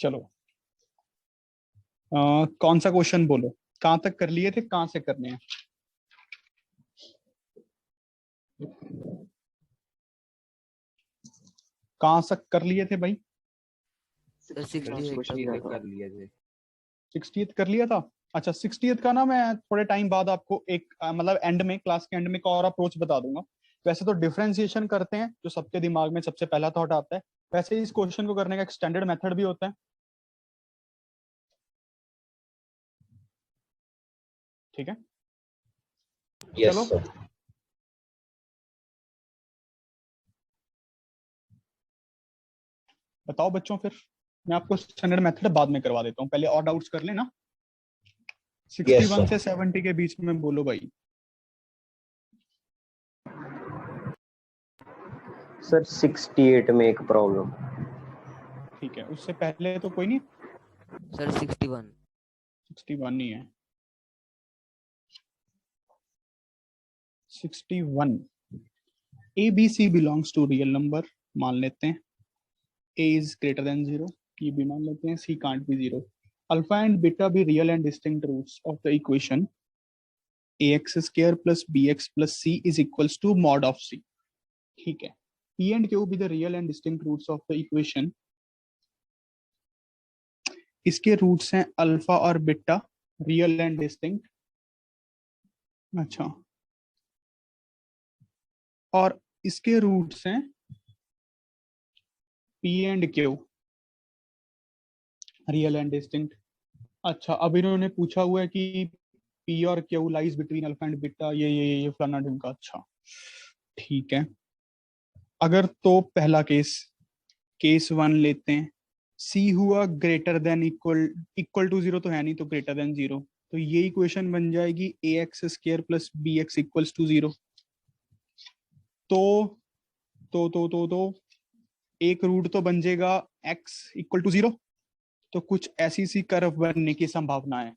चलो कौन सा क्वेश्चन बोलो, कहाँ तक कर लिए थे, कहाँ से करने हैं? कहाँ तक कर लिए थे भाई? 68 तक कर लिए थे। 60th कर लिया था। अच्छा 60th का ना मैं थोड़े टाइम बाद आपको एक मतलब एंड में, क्लास के एंड में एक और अप्रोच बता दूंगा। वैसे तो डिफरेंशिएशन करते हैं जो सबके दिमाग में सबसे पहला थॉट आता है, वैसे ही इस क्वेश्चन को करने का एक स्टैंडर्ड मेथड भी होता है। ठीक है चलो बताओ बच्चों, फिर मैं आपको स्टैंडर्ड मेथड बाद में करवा देता हूँ, पहले और डाउट्स कर लेना। 61 से 70 के बीच में बोलो भाई। सर 68 में एक प्रॉब्लम। ठीक है, उससे पहले तो कोई नहीं। सर 61। 61 नहीं है। 61 A B C belongs to real number मान लेते हैं, a is greater than 0, ये भी मान लेते हैं, c can't be 0, alpha and beta भी real and distinct roots of the equation ax square plus bx plus c is equals to mod of c। ठीक है, p and q be the real and distinct roots of the equation, इसके roots हैं alpha और beta, real and distinct. अच्छा, और इसके roots हैं p and q, real and distinct. अच्छा, अब इन्होंने पूछा हुआ है कि P और Q lies between alpha and beta, ये फलाना ढिमका। अच्छा ठीक है, अगर तो पहला केस, केस 1 लेते हैं, C हुआ greater than equal, equal to 0 तो है नहीं, तो ग्रेटर देन 0, तो ये इक्वेशन बन जाएगी ax square plus bx equals to 0। तो एक रूट तो बन जाएगा x इक्वल टू 0, तो कुछ ऐसी सी कर्व बनने की संभावना है,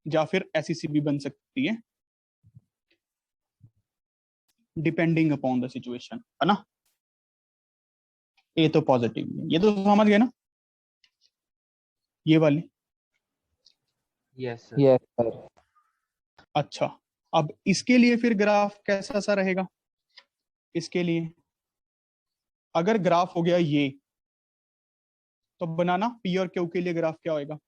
या फिर ऐसी सी भी बन सकती है, डिपेंडिंग अपॉन द सिचुएशन, है ना। ये तो पॉजिटिव है, ये तो समझ गए ना, ये वाली। Yes sir. अच्छा, अब इसके लिए फिर ग्राफ कैसा सा रहेगा? इसके लिए अगर ग्राफ हो गया ये, तो बनाना पी और क्यू के लिए ग्राफ क्या होएगा?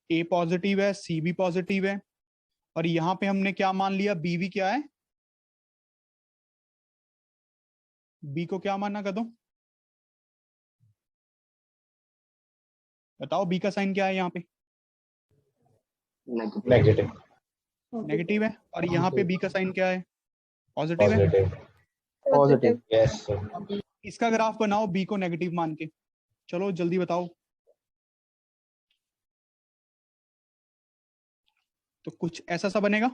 ए पॉजिटिव है, सी भी पॉजिटिव है, और यहां पे हमने क्या मान लिया, बी भी क्या है, बी को क्या माना कर दो, बताओ बी का साइन क्या है यहाँ पे? नेगेटिव। नेगेटिव है, और यहाँ पे बी का साइन क्या है, पॉजिटिव है। पॉजिटिव। Yes sir. इसका ग्राफ बनाओ बी को नेगेटिव मान के, चलो जल्दी बताओ। तो कुछ ऐसा सा बनेगा,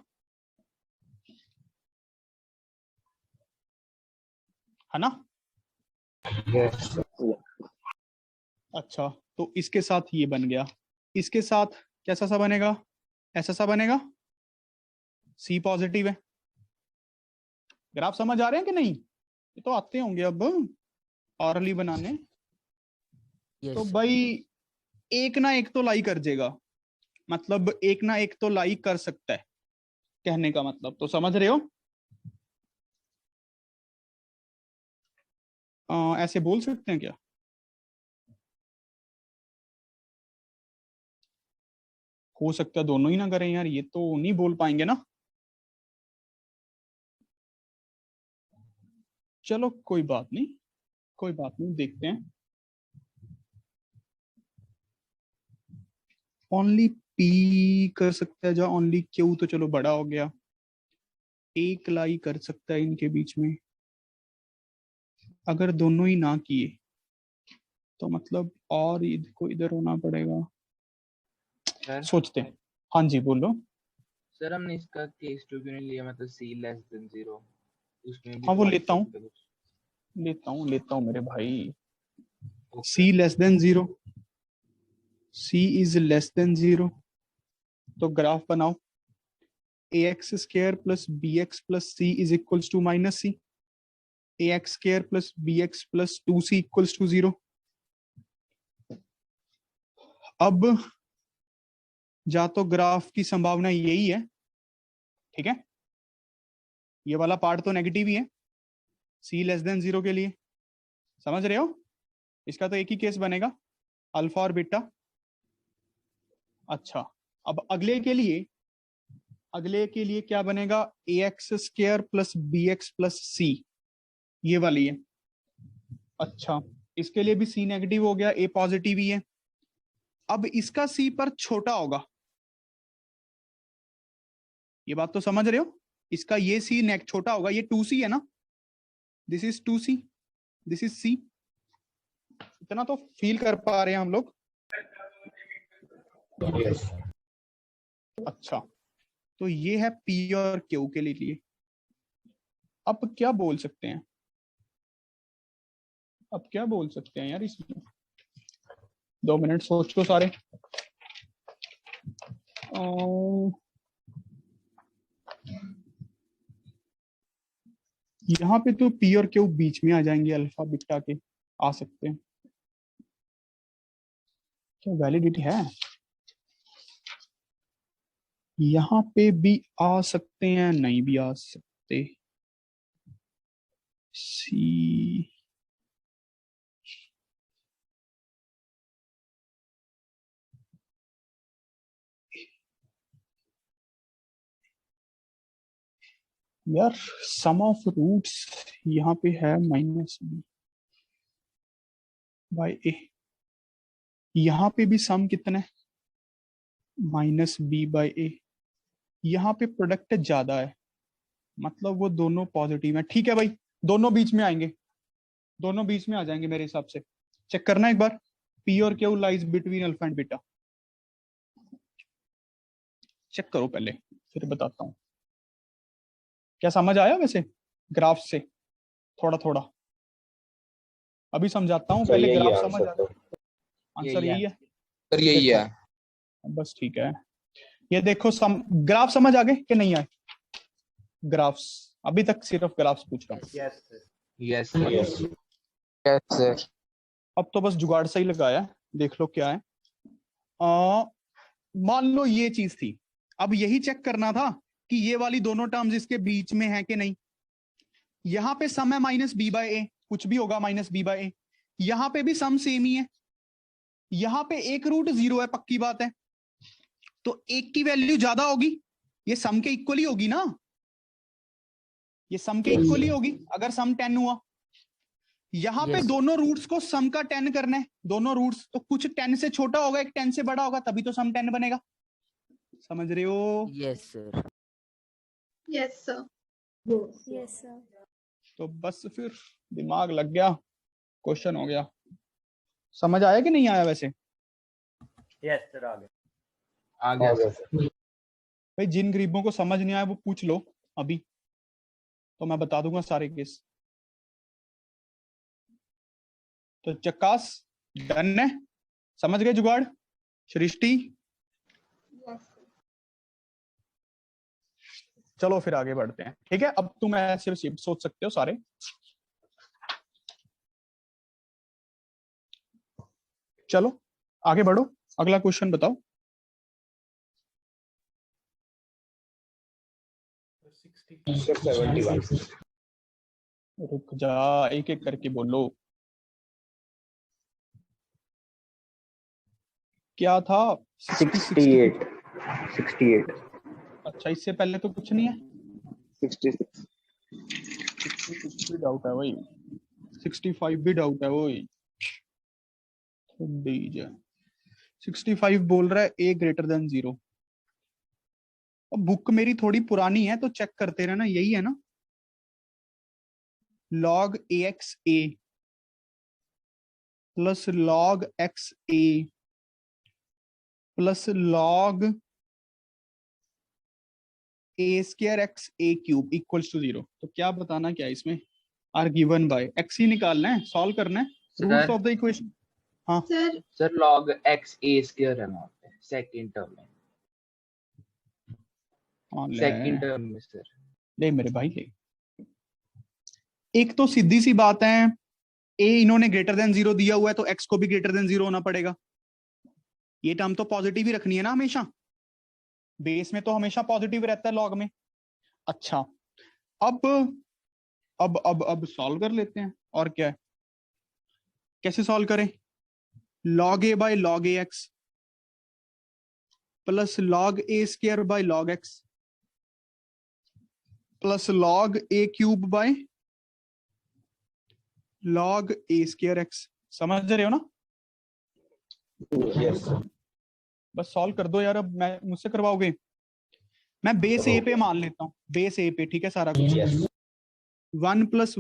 है ना। यस अच्छा, तो इसके साथ ये बन गया, इसके साथ कैसा सा बनेगा, ऐसा सा बनेगा, सी पॉजिटिव है। ग्राफ समझ आ रहे हैं कि नहीं? ये तो आते होंगे अब ऑरली बनाने। तो यस भाई एक ना एक तो लाई कर देगा, मतलब एक ना एक तो लाई कर सकता है, कहने का मतलब तो समझ रहे हो। ऐसे बोल सकते हैं क्या? हो सकता है दोनों ही ना करें यार, ये तो नहीं बोल पाएंगे ना। चलो कोई बात नहीं, कोई बात नहीं, देखते हैं। ओनली पी कर सकता है, जहाँ ओनली क्यू तो चलो बड़ा हो गया, एक लाई कर सकता है इनके बीच में। अगर दोनों ही ना किए तो मतलब और को इधर होना पड़ेगा, सर। सोचते हैं। हाँ जी बोलो। सर हमने इसका केस 2 क्यों नहीं लिया, मतलब c लेस देन 0, उसमें भी हाँ तो वो हो लेता हूँ, सकता है कुछ। लेता हूँ मेरे भाई। Okay. c less than 0, c is less than 0, तो ग्राफ बनाओ, ax square plus bx plus c is equals to minus c। ax square plus bx plus 2c equals to 0। अब जा तो ग्राफ की संभावना यही है, ठीक है, ये वाला पार्ट तो नेगेटिव ही है c लेस देन 0 के लिए, समझ रहे हो? इसका तो एक ही केस बनेगा, अल्फा और बीटा। अच्छा, अब अगले के लिए क्या बनेगा? ax square plus bx plus c, ये वाली है। अच्छा, इसके लिए भी c नेगेटिव हो गया, a पॉजिटिव ही है। अब इसका c पर छोटा होगा, ये बात तो समझ रहे हो? इसका ये c नेक छोटा होगा, ये 2c है ना, this is 2c, this is c। इतना तो फील कर पा रहे हैं हम लोग? Yes. अच्छा, तो ये है P और Q के लिए। अब क्या बोल सकते हैं? यार इसमें 2 मिनट सोचो सारे। यहाँ पे तो P और Q बीच में आ जाएंगे, अल्फा बीटा के आ सकते हैं। क्या वैलिडिटी है? यहाँ पे भी आ सकते हैं, नहीं भी आ सकते। सी यार, सम ऑफ रूट्स यहाँ पे है माइनस बी बाई ए, यहाँ पे भी सम कितना है? माइनस बी बाई ए। यहाँ पे प्रोडक्ट ज्यादा है, मतलब वो दोनों पॉजिटिव है। ठीक है भाई, दोनों बीच में आएंगे, दोनों बीच में आ जाएंगे मेरे हिसाब से। चेक करना एक बार, पी और Q lies between alpha and beta. Check करो पहले, फिर बताता हूँ। क्या समझ आया वैसे ग्राफ से? थोड़ा थोड़ा अभी समझाता हूँ, सर पहले यही ग्राफ है समझ आंसर आ। तो। आंसर यही है सर यही है। बस, ठीक है। ये देखो, ग्राफ समझ आ गए कि नहीं आए? ग्राफ्स, अभी तक सिर्फ ग्राफ्स पूछ रहा हूँ। Yes, sir. Yes Yes. Sir. अब तो बस जुगाड़ सही लगाया है, देख लो क्या है। मान लो ये चीज थी, अब यही चेक करना था कि ये वाली दोनों टर्म्स इसके बीच में है कि नहीं। यहां पे सम है माइनस बी बाय ए, कुछ भी होगा माइनस बी बाय ए। यहां पे भी सम सेम ही है, यहां पे एक रूट 0 है, पक्की बात है, तो एक की वैल्यू ज्यादा होगी, ये सम के इक्वल ही होगी ना, ये सम के इक्वल ही होगी अगर सम 10 हुआ। यहां पे दोनों रूट्स को सम का 10 करना है, दोनों रूट्स, तो कुछ 10 से छोटा होगा, एक 10 से बड़ा होगा, तभी तो सम 10 बनेगा। समझ रहे हो? Yes sir. Yes sir. Yes sir. तो बस फिर दिमाग लग गया, क्वेश्चन हो गया। समझ आया कि नहीं आया वैसे? Yes, sir. आ गया। आ गया गया, सर। भाई जिन गरीबों को समझ नहीं आया वो पूछ लो अभी, तो मैं बता दूंगा सारे केस। तो चक्कास डन है, समझ गए जुगाड़? सृष्टि यस सर। चलो फिर आगे बढ़ते हैं, ठीक है? अब तुम ऐसे सोच सकते हो सारे। चलो आगे बढ़ो, अगला क्वेश्चन बताओ। Sir, 71. रुक जा, एक एक करके बोलो। क्या था? 68. अच्छा, इससे पहले तो कुछ नहीं है। 66. 66 भी डाउट है वही, 65 भी डाउट है वही। 65 बोल रहा है a ग्रेटर देन 0। अब बुक मेरी थोड़ी पुरानी है तो चेक करते रहना, यही है ना? log ax a plus log x a plus log a square x a cube equals to 0। तो क्या बताना, क्या इसमें आर गिवन बाय x ही निकालना है, सॉल्व करना है, रूट्स ऑफ द इक्वेशन। हाँ sir sir log x a square है वहां पे सेकंड टर्म में। हाँ, सेकंड टर्म में सर। ले मेरे भाई ले। एक तो सीधी सी बात है, ए इन्होंने ग्रेटर देन 0 दिया हुआ है तो एक्स को भी ग्रेटर देन 0 होना पड़ेगा। ये टर्म तो पॉजिटिव ही रखनी है ना हमेशा, बेस में तो हमेशा पॉजिटिव रहता है लॉग में। अच्छा, अब सॉल्व कर लेते हैं, और क्या है, कैसे सॉल्व करें? log a by log a x plus log a square by log x plus log a cube by log a square x। समझ रहे हो ना? Yes, sir. बस सॉल्व कर दो यार, अब मैं मुझसे करवाओगे? मैं बेस ए पे मान लेता हूँ, बेस ए पे, ठीक है सारा कुछ। Yes. 1 plus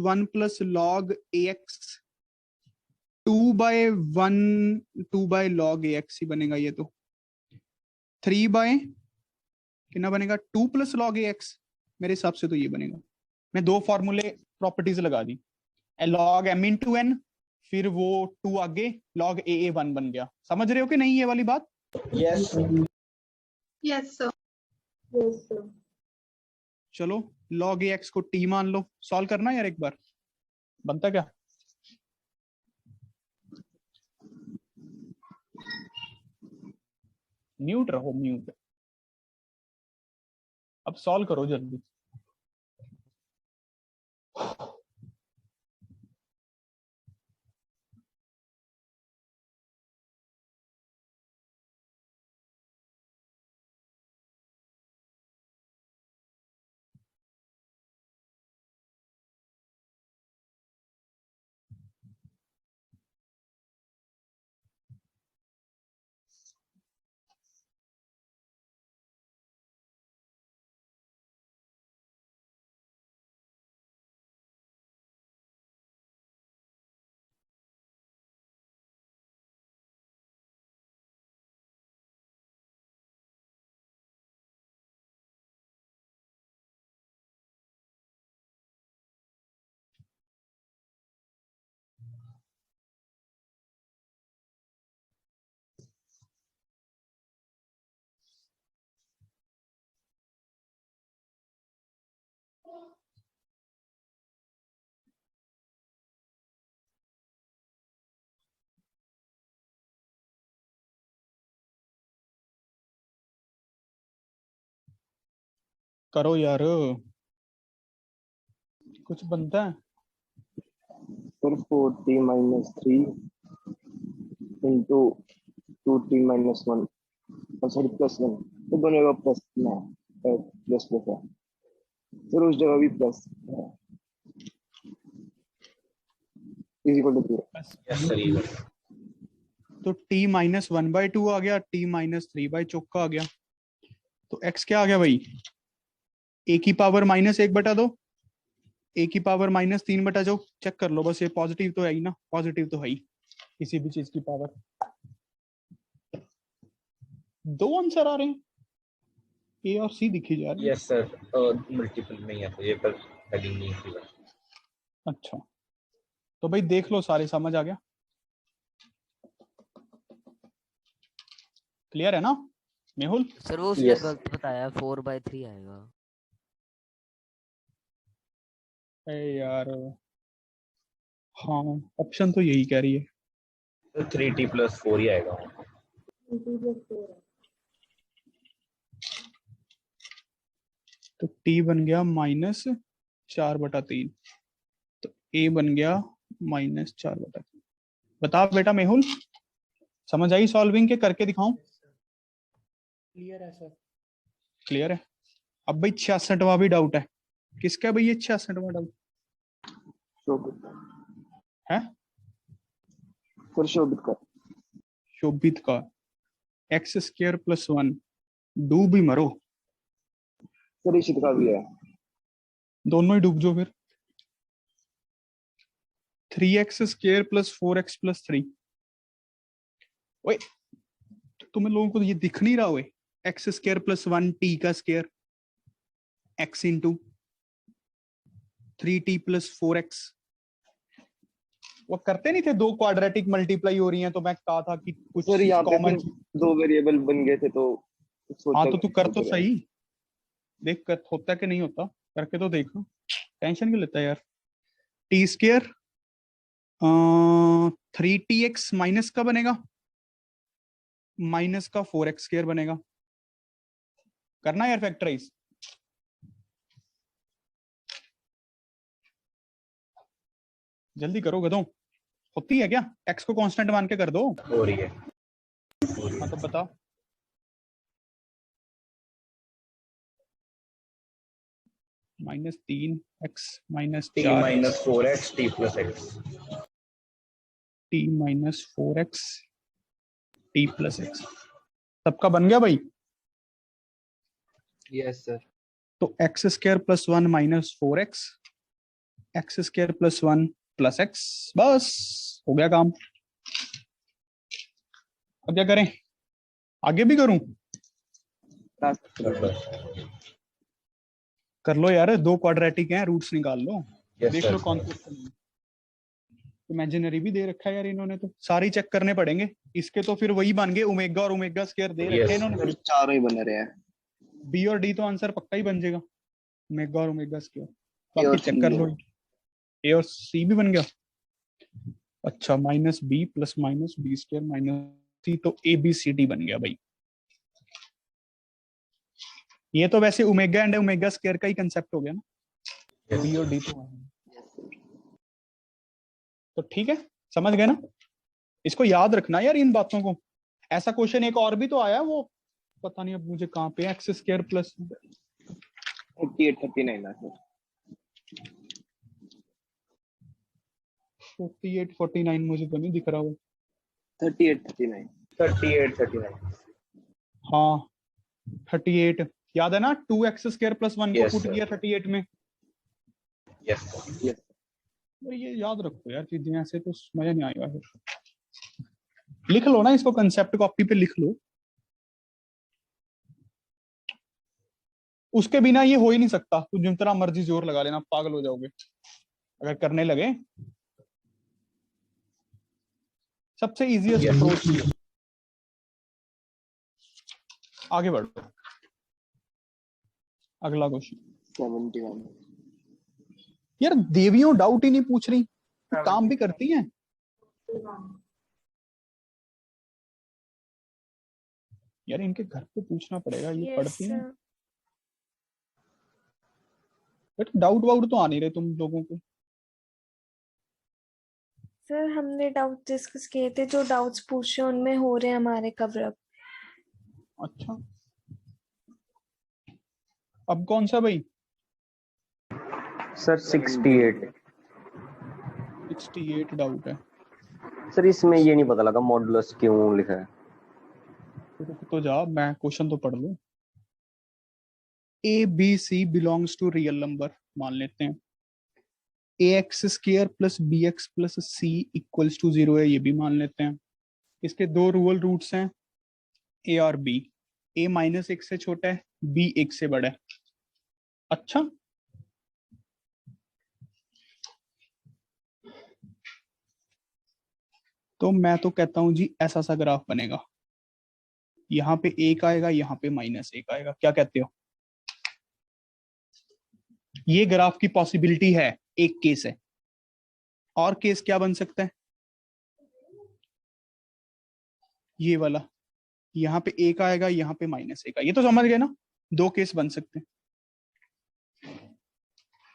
log ax 2 by log ax ही बनेगा ये तो। 3 बाय कितना बनेगा? 2 प्लस log ax, मेरे हिसाब से तो ये बनेगा। मैं दो फॉर्मूले प्रॉपर्टीज लगा दी, log m इंटू n, फिर वो 2 आगे log a 1 बन गया। समझ रहे हो कि नहीं ये वाली बात? Yes, sir. Yes, sir. Yes, sir. चलो log ax को t मान लो। सॉल्व करना यार एक बार, बनता क्या? म्यूट रहो, म्यूट। अब सॉल्व करो जल्दी। करो यार, कुछ बनता है? Sir, 4t minus 3 into 2t minus 1. और सॉरी प्लस 1 तो बनेगा प्लस ना, प्लस प्लस है सर, उस जगह भी plus is equal to 0। Yes, sir. Even. तो t माइनस 1/2 आ गया, t माइनस 3/, चौका आ गया, तो x क्या आ गया भाई? a की पावर -1/2, a की पावर -3/2। चेक कर लो बस, ये पॉजिटिव तो है ही ना, पॉजिटिव तो है ही किसी भी चीज की पावर। दो आंसर आ रहे हैं, ए और सी दिखी जा रही है। Yes, sir. Multiple में ही है तो ये पर heading नहीं थी बस। अच्छा, तो भाई देख लो, सारे समझ आ गया? क्लियर है ना मेहुल? सर वो उसने Yes. गलत बताया, 4/3 आएगा। अरे यार, हाँ ऑप्शन तो यही कह रही है। तो 3t plus 4 ही आएगा। 3+4 है। तो t बन गया -4/3, तो a बन गया -4/3। बता बेटा मेहुल, समझ आई सॉल्विंग के? करके दिखाऊं? क्लियर है सर। क्लियर है। अब भाई 66वां भी डाउट है। किसका भाई ये 66वां डाउट शोभित है? सर, शोभित का। शोभित का। x² + 1, डूब ही मरो, सर, इशित का भी है। दोनों ही डूब जाओ फिर। 3x² + 4x + 3। ओए, तुम लोगों को ये दिख नहीं रहा? ओए, x² + 1 t का square, x into 3t + 4x। वो करते नहीं थे, दो क्वाड्रेटिक मल्टीप्लाई हो रही हैं, तो मैं कहा था कि कुछ सर, यहाँ पे कॉमन। फिर दो वेरिएबल बन गए थे तो सोचा हाँ तो तू कर तो सोचा सही, देख कर होता कि नहीं होता, करके तो देखो, टेंशन क्यों लेता है यार? टी स्क्र 3tx माइनस का बनेगा, माइनस का 4x² बनेगा। करना यार फैक्टराइज। जल्दी करो गधों, होती है क्या? x को कांस्टेंट मान के कर दो। हो रही है। हाँ तो बता। -3x minus t 4 minus 4x t plus x। t minus 4x t plus x। सबका बन गया भाई? Yes sir. तो x² plus 1 minus 4x, x² plus 1 plus x, बस हो गया काम। अब क्या करें? आगे भी करूं? कर लो यार, 2 क्वाड्रेटिक हैं, रूट्स निकाल लो। Yes, देख sir. लो कौन सा इमेजिनरी भी दे रखा है यार इन्होंने, तो सारी चेक करने पड़ेंगे। इसके तो फिर वही बन गए, ओमेगा और ओमेगा स्क्वायर दे रखे हैं Yes. इन्होंने। चारों ही बने रहे हैं। बी और डी तो आंसर पक्का ही बन जाएगा, ओमेगा और ओमेगा स्क्वायर। A और बाकी चेक C कर है। लो। ए और सी भी बन गया। अच्छा, minus b plus minus b square minus c, तो ए बी सी डी बन गया भाई। ये तो वैसे ओमेगा एंड ओमेगा स्क्वायर का ही कंसेप्ट हो गया ना, Yes. बी और डी तो ठीक है, समझ गए ना? इसको याद रखना यार इन बातों को। ऐसा क्वेश्चन एक और भी तो आया, वो पता नहीं अब मुझे कहाँ पे, एक्स स्क्वायर प्लस 38 39 है सर। 48 49 मुझे तो नहीं दिख रहा वो। 38 39। 38 39। हाँ 38 याद है ना, 2x² प्लस 1 को Yes, पुट sir. किया 38 में। Yes, sir. तो ये याद रखो यार चीजें, ऐसे तो मजा नहीं आएगा फिर। लिख लो ना इसको, कंसेप्ट कॉपी पे लिख लो। उसके बिना ये हो ही नहीं सकता। तू जितना मर्जी जोर लगा लेना, पागल हो जाओगे अगर करने लगे। सबसे इजीएस्ट Yes. अप्रोच। आगे बढ़ो, अगला क्वेश्चन। 71। यार देवियों डाउट ही नहीं पूछ रही, काम भी करती हैं। यार इनके घर पे पूछना पड़ेगा, ये पढ़ती हैं बट डाउट वाउट तो आ नहीं रहे तुम लोगों को। सर हमने डाउट डिस्कस किए थे, जो डाउट्स पूछे उनमें हो रहे हैं हमारे कवर अप। अच्छा, अब कौन सा भाई? सर 68 डाउट है। सर इसमें ये नहीं पता लगा मॉडुलस क्यों लिखा है। रुक तो जा, मैं क्वेश्चन तो पढ़ लूं। A B C belongs to real number मान लेते हैं। ax² plus bx plus c equals to 0 है, ये भी मान लेते हैं। इसके 2 रियल रूट्स हैं, a और b। a -1 से छोटा है, b 1 से बड़ा है। अच्छा, तो मैं तो कहता हूं जी ऐसा सा ग्राफ बनेगा। यहाँ पे 1 आएगा, यहाँ पे -1 आएगा। क्या कहते हो? ये ग्राफ की पॉसिबिलिटी है, एक केस है। और केस क्या बन सकता है? ये वाला, यहाँ पे 1 आएगा, यहाँ पे -1 आएगा। ये तो समझ गए ना, 2 केस बन सकते हैं,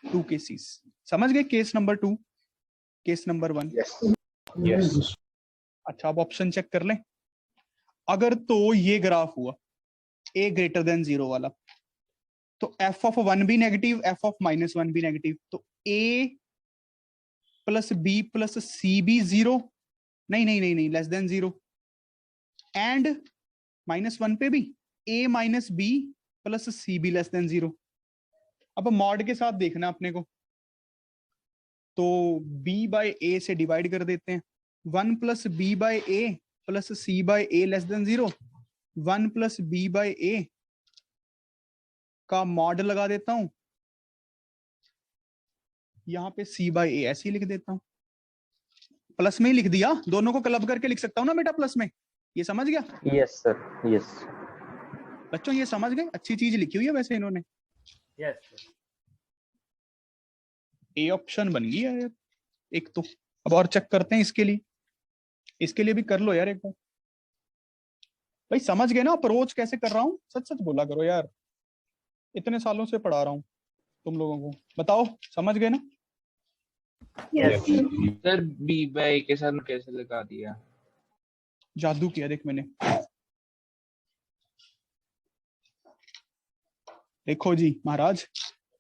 2 केसेस। समझ गए? Case number 2, case number 1। Yes. Yes. अच्छा, अब ऑप्शन चेक कर लें। अगर तो ये ग्राफ हुआ a ग्रेटर देन 0 वाला, तो f(1) भी नेगेटिव, f(-1) भी नेगेटिव, तो a plus b plus c भी 0, नहीं लेस देन 0। एंड -1 पे भी a minus b plus c भी लेस देन 0। अब मॉड के साथ देखना अपने को, तो b बाय a से डिवाइड कर देते हैं। 1 plus b by a plus c by a less than 0। 1 plus b by a का मॉड लगा देता हूं, यहाँ पे c बाय a ऐसे ही लिख देता हूं। प्लस में ही लिख दिया, दोनों को क्लब करके लिख सकता हूं ना बेटा प्लस में। ये समझ गया? Yes sir, yes. बच्चों ये समझ गए? अच्छी चीज लिखी हुई है वैसे इन्होंने। यस। ए ऑप्शन बन गई है। एक तो अब और चेक करते हैं इसके लिए भी कर लो यार एक बार। भाई समझ गए ना अप्रोच कैसे कर रहा हूँ? सच सच बोला करो यार, इतने सालों से पढ़ा रहा हूँ तुम लोगों को। बताओ समझ गए ना? Yes. सर बी बाय ए के साथ कैसे लगा दिया? जादू किया देख मैंने। देखो जी महाराज,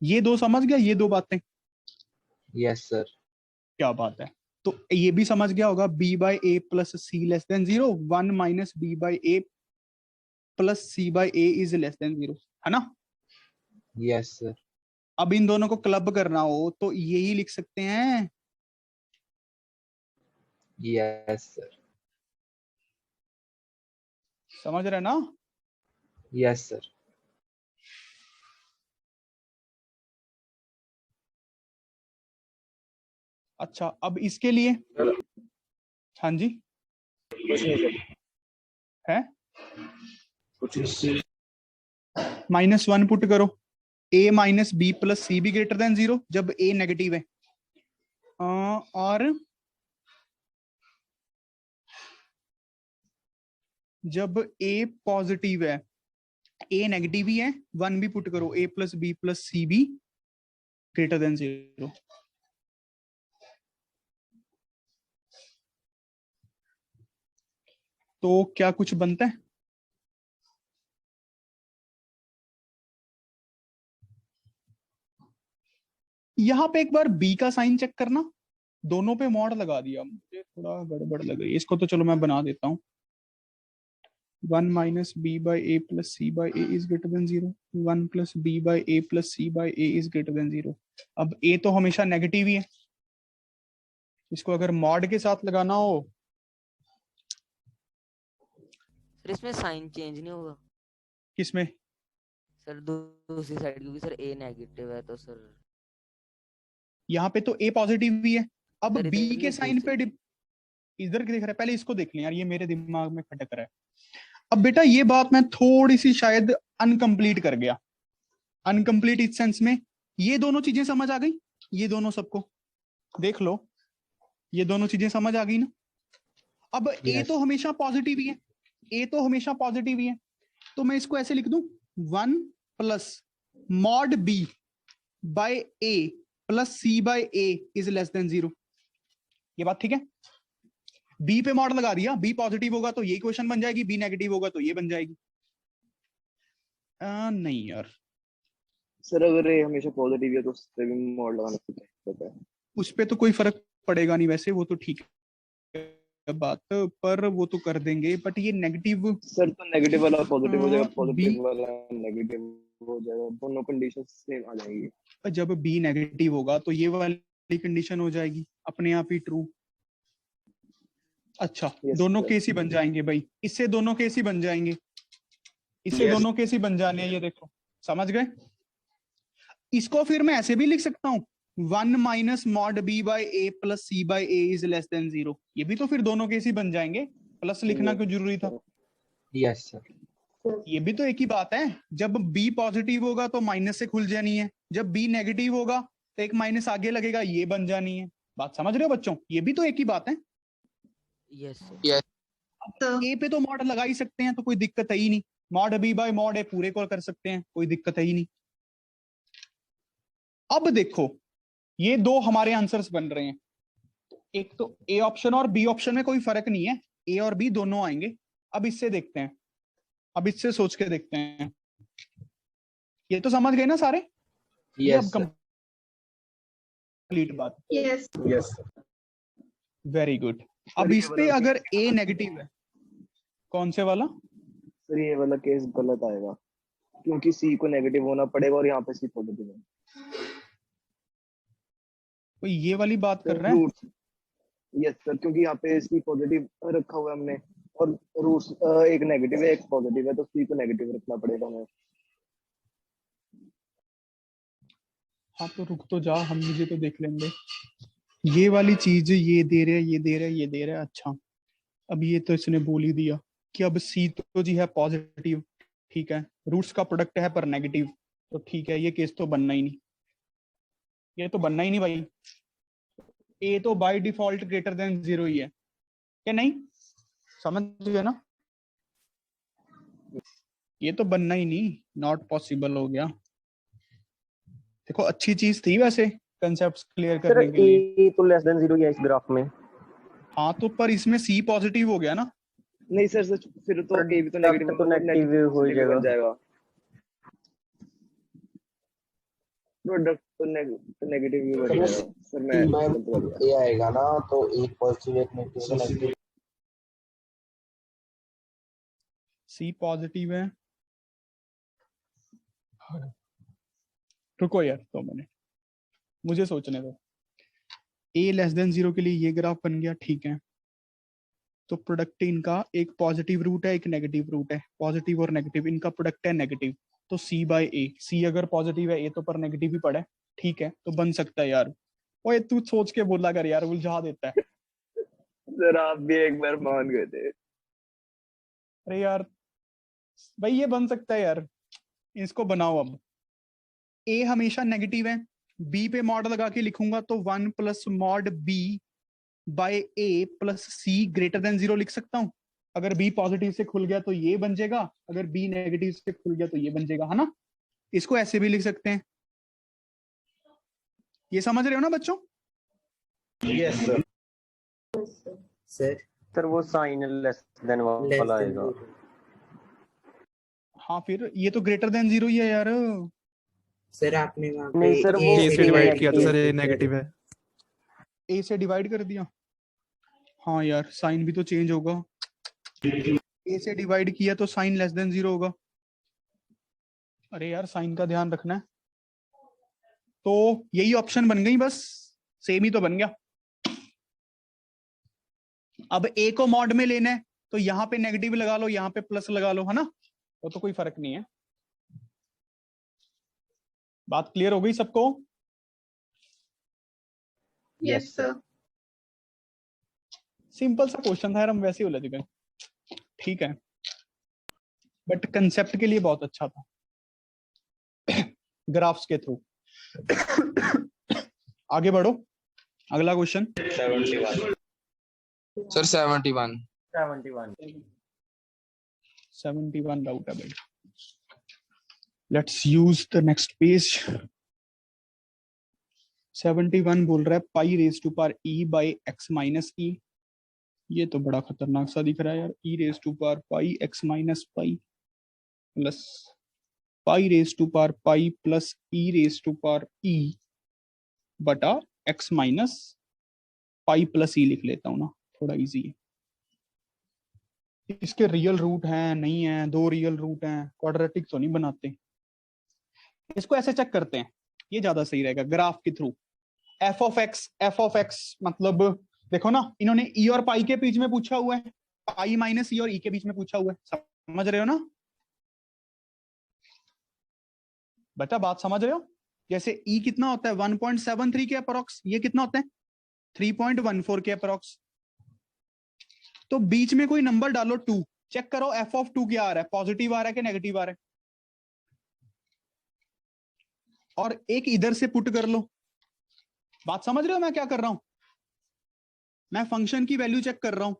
ये दो समझ गया, ये दो बातें। Yes sir. क्या बात है। तो ये भी समझ गया होगा b by A plus C less than 0, 1 minus b by A plus C by A is less than 0, है ना? Yes sir. अब इन दोनों को क्लब करना हो तो यही लिख सकते हैं। Yes sir. समझ रहे ना? Yes sir. अच्छा अब इसके लिए, हाँ जी कुछ नहीं सर, है, कुछ नहीं। -1 पुट करो, a माइनस बी प्लस सी भी ग्रेटर देन 0 जब a नेगेटिव है, और जब a पॉजिटिव है, a नेगेटिव ही है, 1 भी पुट करो, a प्लस बी प्लस सी भी ग्रेटर देन 0। तो क्या कुछ बनता है? यहां पे एक बार b का साइन चेक करना, दोनों पे मॉड लगा दिया, मुझे थोड़ा गड़बड़ लग रही है, इसको तो चलो मैं बना देता हूँ। 1 minus B by A plus C by A is greater than 0, 1 plus B by A plus C by A is greater than 0। अब a तो हमेशा नेगेटिव ही है, इसको अगर मॉड के साथ लगाना हो, सर इसमें साइन चेंज नहीं होगा किसमें? सर दूसरी साइड, क्योंकि सर ए नेगेटिव है तो सर यहाँ पे तो a पॉजिटिव भी है। अब सर b इधर के नहीं, साइन पे इधर दिख रहा है, पहले इसको देख लें यार, ये मेरे दिमाग में खटक रहा है। अब बेटा ये बात मैं थोड़ी सी शायद अनकंप्लीट कर गया, अनकंप्लीट इस सेंस में, ये दोनों चीजें समझ आ गई, ये दोनों सबको देख लो, ये दोनों चीजें समझ आ गई ना? अब a Yes. तो हमेशा पॉजिटिव ही है, a तो हमेशा पॉजिटिव ही है, तो मैं इसको ऐसे लिख दूं, 1 plus mod b by a plus C by a is less than 0। ये बात ठीक है? b पे मॉड लगा दिया, b पॉजिटिव होगा तो ये इक्वेशन बन जाएगी, b नेगेटिव होगा तो ये बन जाएगी। नहीं यार, सर अगर ये हमेशा पॉजिटिव है तो उस पे भी मॉड लगाना पड़ता है। उस पे तो कोई फर्क पड़ेगा नहीं वैसे, वो तो ठीक है बात, पर वो तो कर देंगे, बट ये नेगेटिव। सर तो नेगेटिव वाला पॉजिटिव हो जाएगा, B- पॉजिटिव वाला नेगेटिव हो जाएगा, दोनों कंडीशन सेम आ जाएंगी। जब b नेगेटिव होगा तो ये वाली कंडीशन हो जाएगी अपने आप ही ट्रू। अच्छा Yes, दोनों sir. केस ही बन जाएंगे भाई, इससे दोनों केस ही बन जाएंगे, इससे Yes. दोनों केस ही बन जाने हैं, ये देखो समझ गए? इसको फिर मैं ऐसे भी लिख सकता हूँ, 1 minus mod b by A plus C by A is less than 0, ये भी तो फिर दोनों केस ही बन जाएंगे, प्लस लिखना Yes, क्यों जरूरी था? Yes sir. ये भी तो एक ही बात है, जब b पॉजिटिव होगा तो माइनस से खुल जानी है, जब b नेगेटिव होगा तो एक माइनस आगे लगेगा, ये बन जानी है। बात समझ रहे हो बच्चों? ये भी तो एक ही बात है। Yes sir. So, a पे तो मॉड लगा ही सकते हैं, तो कोई दिक्कत है ही नहीं, मॉड b बाय मॉड ए पूरे को कर सकते हैं, कोई दिक्कत है ही नहीं। अब देखो ये दो हमारे आंसर्स बन रहे हैं, एक तो ए ऑप्शन और बी ऑप्शन में कोई फर्क नहीं है, ए और बी दोनों आएंगे। अब इससे देखते हैं, अब इससे सोच के देखते हैं, ये तो समझ गए ना सारे? ये अब यस सर। कंप्लीट बात, yes. Yes. Very good. अब इस पे अगर ए नेगेटिव है, कौन से वाला? सर ये वाला केस गलत आएगा, क्योंकि सी को नेगेटिव होना पड़ेगा और यहाँ पे सी पॉजिटिव है। कोई ये वाली बात कर रहा है? रूट्स, यस सर, क्योंकि यहाँ पे सी पॉजिटिव रखा हुआ है हमने, और रूट्स एक नेगेटिव है एक पॉजिटिव है, तो सी को नेगेटिव रखना पड़ेगा हमें। हाँ तो रुक तो जा, हम मुझे तो देख लेंगे। ये वाली चीज ये दे रहे हैं, ये दे रहे हैं, ये दे रहे हैं। अच्छा अब ये तो इसने बोल ही दिया कि अब सी तो जी है पॉजिटिव, ठीक है, रूट्स का प्रोडक्ट है पर नेगेटिव, तो ठीक है, ये केस तो बनना ही नहीं, ये तो बनना ही नहीं भाई। ए तो बाय डिफॉल्ट ग्रेटर देन 0 ही है क्या? नहीं समझ गए ना? ये तो बनना ही नहीं, नॉट पॉसिबल हो गया। देखो अच्छी चीज थी वैसे कंसेप्ट्स क्लियर सर करने के लिए। ए तो लेस देन 0 ही है इस ग्राफ में। हाँ तो पर इसमें सी पॉजिटिव हो गया ना। नहीं सर सच, फिर तो ए भी तो नेगेटिव तो नेगेटिव हो बन जाएगा। प्रोडक्ट तो नेगेटिव ही बन जाएगा सर। मैं ये आएगा ना तो एक पॉजिटिव एक नेगेटिव। सी पॉजिटिव है। रुको यार 2 मिनट, मुझे सोचने दो। ए लेस देन 0 के लिए ये ग्राफ बन गया, ठीक है। तो प्रोडक्ट इनका एक पॉजिटिव रूट है एक नेगेटिव रूट है, पॉजिटिव और नेगेटिव इनका प्रोडक्ट है नेगेटिव, तो सी बाय ए। सी अगर पॉजिटिव है ए तो पर नेगेटिव ही पड़ा है, ठीक है तो बन सकता है यार। ओए तू सोच के बोला कर यार, उलझा देता है। सर आप भी एक बार मान गए थे। अरे यार भाई ये बन सकता है यार, इसको बनाओ। अब ए हमेशा नेगेटिव है, बी पे मॉड लगा के लिखूंगा तो 1 प्लस मॉड बी बाय ए प्लस सी ग्रेटर देन 0 लिख सकता हूं। अगर बी पॉजिटिव से खुल गया तो ये बन जाएगा, अगर बी नेगेटिव से खुल गया तो ये बन जाएगा, है ना? इसको ऐसे भी लिख सकते हैं। ये समझ रहे हो ना बच्चों? Yes sir. सर सर वो साइन लेस देन वाला आएगा। हाँ फिर ये तो ग्रेटर देन 0 ही है यार। सर आपने वहाँ पे नहीं सर वो A से divide किया था सर, ये नेगेटिव है। ए से डिवाइड कर दिया। हाँ यार साइन भी तो चेंज होगा। ए से डिवाइड किया तो साइन लेस देन 0 होगा। अरे यार साइन का ध्यान रखना है। तो यही ऑप्शन बन गई, बस सेम ही तो बन गया। अब ए को मॉड में लेना है तो यहाँ पे नेगेटिव लगा लो, यहाँ पे प्लस लगा लो, है ना? वो तो कोई फर्क नहीं है। बात क्लियर हो गई सबको? Yes sir. सिंपल सा क्वेश्चन था यार, हम वैसे ही उलझ गए, ठीक है, बट कंसेप्ट के लिए बहुत अच्छा था ग्राफ्स के थ्रू। आगे बढ़ो, अगला क्वेश्चन। 71 सर 71 71 डाउट है भाई। Let's use the next page. 71 बोल रहा है pi raise to power e by x minus e. ये तो बड़ा खतरनाक सा दिख रहा है यार। E raise to power pi x minus pi plus pi raise to power pi plus e raise to power e बटा x minus pi plus e लिख लेता हूं ना, थोड़ा इजी है। इसके रियल रूट हैं नहीं है, 2 रियल रूट हैं, क्वाड्रेटिक तो नहीं बनाते। इसको ऐसे चेक करते हैं, ये ज्यादा सही रहेगा ग्राफ के थ्रू। एफ ऑफ एक्स मतलब देखो ना, इन्होंने ई और पाई के बीच में पूछा हुआ है, पाई माइनस ई और ई के बीच में पूछा हुआ है। समझ रहे हो ना बेटा? बात समझ रहे हो? जैसे ई कितना होता है 1.73 के अप्रोक्स, ये कितना होता है 3.14 के अप्रोक्स। तो बीच में कोई नंबर डालो 2, चेक करो एफ ऑफ 2 क्या आ रहा है, पॉजिटिव आ रहा है कि नेगेटिव आ रहा है। और एक इधर से पुट कर लो। बात समझ रहे हो मैं क्या कर रहा हूं? मैं फंक्शन की वैल्यू चेक कर रहा हूं,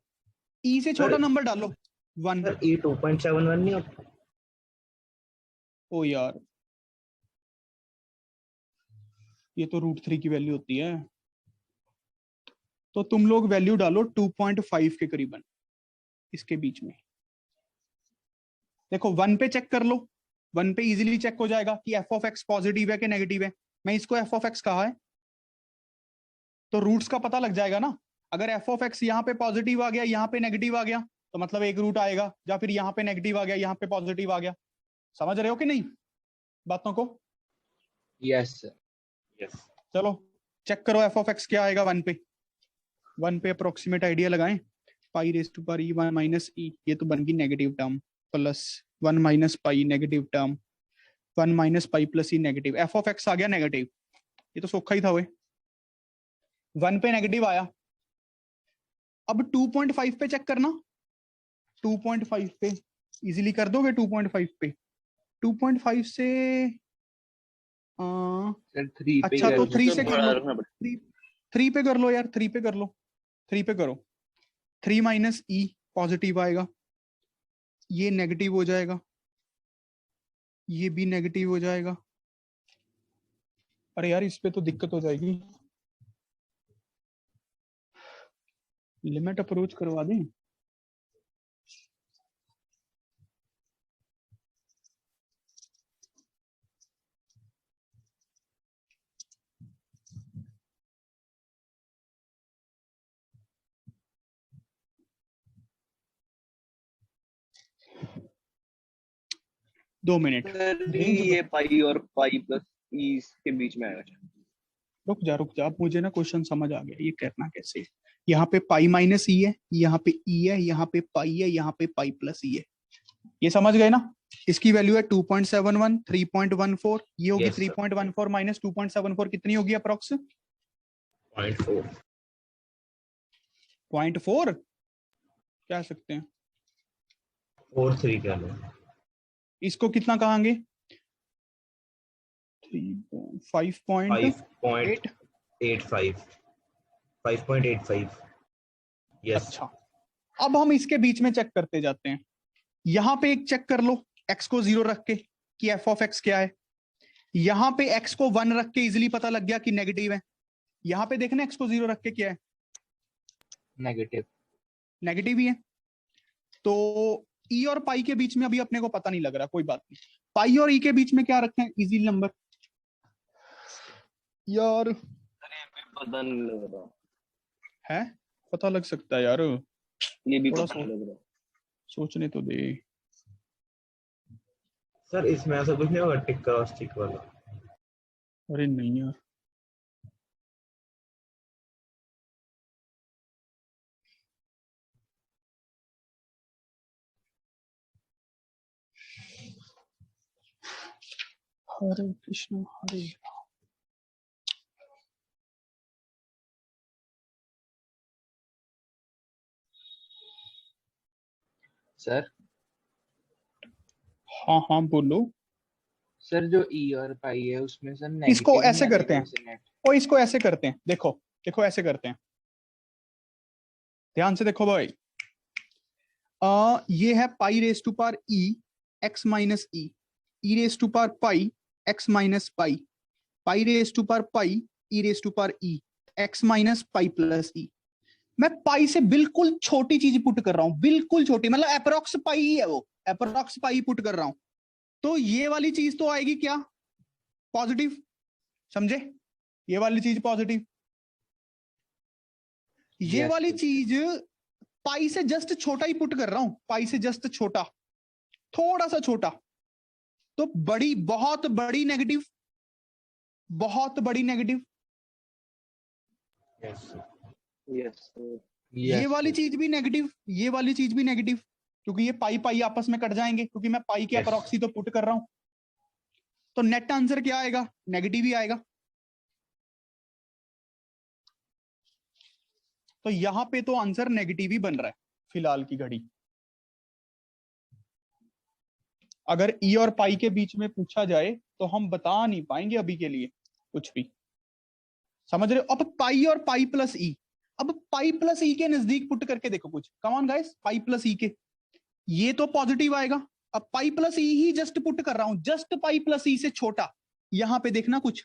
ई से छोटा नंबर डालो 1। सर E 2.71 नहीं होता? ओ यार ये तो √3 की वैल्यू होती है। तो तुम लोग वैल्यू डालो 2.5 के करीबन इसके बीच में। देखो 1 पे चेक कर लो, 1 पे इजीली चेक हो जाएगा कि एफ ऑफ एक्स पॉजिटिव है कि नेगेटिव है। मैं इसको एफ ऑफ एक्स कहा है तो रूट्स का पता लग जाएगा ना। अगर एफ ऑफ एक्स यहाँ पे पॉजिटिव आ गया, यहाँ पे नेगेटिव आ गया, तो मतलब एक रूट आएगा, या फिर यहाँ पे नेगेटिव आ गया, यहाँ पे पॉजिटिव आ गया। समझ रहे हो कि नहीं बातों को? Yes sir. यस चलो चेक करो एफ ऑफ एक्स क्या आएगा 1 पे। 1 पे अप्रोक्सीमेट आइडिया लगाएं। Pi raise to power e 1 minus e, ये तो बन गई negative term, plus 1 minus pi negative term, 1 minus pi plus e negative. F of x आ गया नेगेटिव, ये तो सोखा ही था वे। 1 पे नेगेटिव आया। अब 2.5 पे चेक करना, 2.5 पे इजीली कर दोगे। 2.5 पे 2.5 से सर 3 पे अच्छा तो 3 से सर, कर लो। रखना पड़ेगा। 3 पे कर लो यार, 3 पे कर लो, 3 पे करो। 3 माइनस ई पॉजिटिव आएगा, ये नेगेटिव हो जाएगा, ये भी नेगेटिव हो जाएगा। अरे यार इस पे तो दिक्कत हो जाएगी, लिमिट अप्रोच करवा दें। दो मिनट, ये पाई और पाई प्लस ई के बीच में आएगा। रुक जा, अब मुझे ना क्वेश्चन समझ आ गया, ये करना कैसे है। यहाँ पे पाई माइनस ई है, यहाँ पे ई है, यहाँ पे पाई है, यहाँ पे पाई प्लस ई है, ये समझ गए ना। इसकी वैल्यू है 2.71, 3.14, ये होगी Yes, sir. 3.14 माइनस 2.74 कितनी होगी अप्रोक्स? 0.4 0.4 कह सकते हैं। 4.3 कह लो। इसको कितना कहांगे? 5.8। 5.85 5.85 यस। अच्छा, अब हम इसके बीच में चेक करते जाते हैं। यहां पे एक चेक कर लो x को 0 रख के कि f ऑफ x क्या है। यहां पे x को 1 रख के इजीली पता लग गया कि नेगेटिव है। यहां पे देखना x को 0 रख के क्या है, नेगेटिव। नेगेटिव ही है। तो e और पाई के बीच में अभी अपने को पता नहीं लग रहा, कोई बात नहीं। पाई और e के बीच में क्या रखते हैं, इजी नंबर यार। पता नहीं लग रहा है, पता लग सकता है यार, ये भी थोड़ा पता नहीं लग रहा। सोचने तो दे। सर इसमें ऐसा कुछ नहीं होगा टिक क्रॉस टिक वाला? अरे नहीं यार, हरे कृष्ण हरे राम। सर हाँ हाँ बोलो। सर जो ई और पाई है उसमें सर इसको नेगेटिव ऐसे करते हैं, net? और इसको ऐसे करते हैं, देखो देखो ऐसे करते हैं, ध्यान से देखो भाई। ये है pi raise to power e x minus e, e raise to power pi x minus pi, pi raise to power pi e raise to power e x minus pi plus e. मैं पाई से बिल्कुल छोटी चीज put कर रहा हूं, बिल्कुल छोटी, मतलब अप्रोक्स पाई ही है वो, अप्रोक्स पाई पुट कर रहा हूं। तो ये वाली चीज तो आएगी क्या, पॉजिटिव, समझे? ये वाली चीज पॉजिटिव, ये Yes, वाली sir. चीज पाई से जस्ट छोटा ही पुट कर रहा हूं, पाई से जस्ट छोटा, थोड़ा सा छोटा। तो बड़ी, बहुत बड़ी नेगेटिव, बहुत बड़ी नेगेटिव। यस यस ये वाली चीज भी नेगेटिव, ये वाली चीज भी नेगेटिव, क्योंकि ये पाई पाई आपस में कट जाएंगे, क्योंकि मैं पाई के Yes. अप्रॉक्सी तो पुट कर रहा हूं। तो नेट आंसर क्या आएगा, नेगेटिव ही आएगा। तो यहां पे तो आंसर नेगेटिव ही बन रहा है फिलहाल की घड़ी। अगर ई और पाई के बीच में पूछा जाए तो हम बता नहीं पाएंगे अभी के लिए कुछ भी, समझ रहे हो? अब पाई और पाई प्लस ई, अब पाई प्लस ई के नजदीक पुट करके देखो कुछ, come on guys, pi plus e के, ये तो पॉजिटिव आएगा। अब पाई प्लस ई ही जस्ट पुट कर रहा हूं, जस्ट पाई प्लस ई से छोटा, यहां पे देखना कुछ,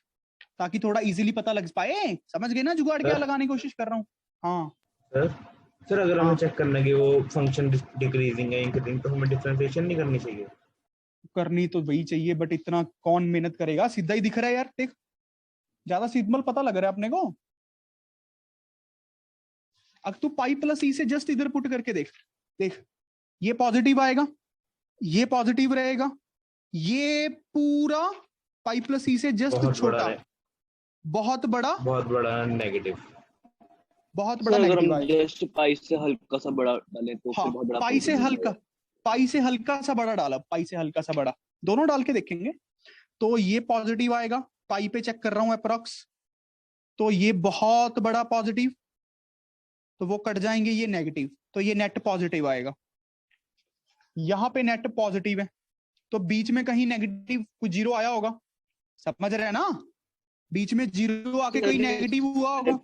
ताकि थोड़ा इजीली पता लग पाए। समझ गए ना जुगाड़ क्या लगाने की कोशिश कर रहा हूं? हाँ सर अगर हमें हाँ। चेक करना है कि वो फंक्शन डिक्रीजिंग है इंक्रीजिंग, तो हमें डिफरेंशिएशन नहीं करनी चाहिए? करनी तो वही चाहिए, बट इतना कौन मेहनत करेगा, सीधा ही दिख रहा है यार, देख, ज्यादा सिंपल पता लग रहा है अपने को। अब तू पाई प्लस ई से जस्ट इधर पुट करके देख, देख ये पॉजिटिव आएगा, ये पॉजिटिव रहेगा, ये पूरा पाई प्लस ई से जस्ट बहुत छोटा, बड़ा बहुत बड़ा नेगेटिव। बहुत बड़ा अगर नेगेटिव हम आएगा। जस्ट पाई से हल्का सा बड़ा डालें तो हाँ, फिर बहुत बड़ा पाई से positive हल्का, आएगा। पाई से हल्का सा बड़ा डाला, पाई से हल्का सा बड़ा, दोनों डाल के देखेंगे। तो ये पॉजिटिव आएगा, पाई पे चेक कर रहा हूं अप्रॉक्स, तो ये बहुत बड़ा पॉजिटिव, तो वो कट जाएंगे, ये नेगेटिव, तो ये नेट पॉजिटिव आएगा। यहां पे नेट पॉजिटिव है, तो बीच में कहीं नेगेटिव कुछ जीरो आया होगा, समझ रहे हैं ना? बीच में जीरो आके कहीं नेगेटिव हुआ होगा।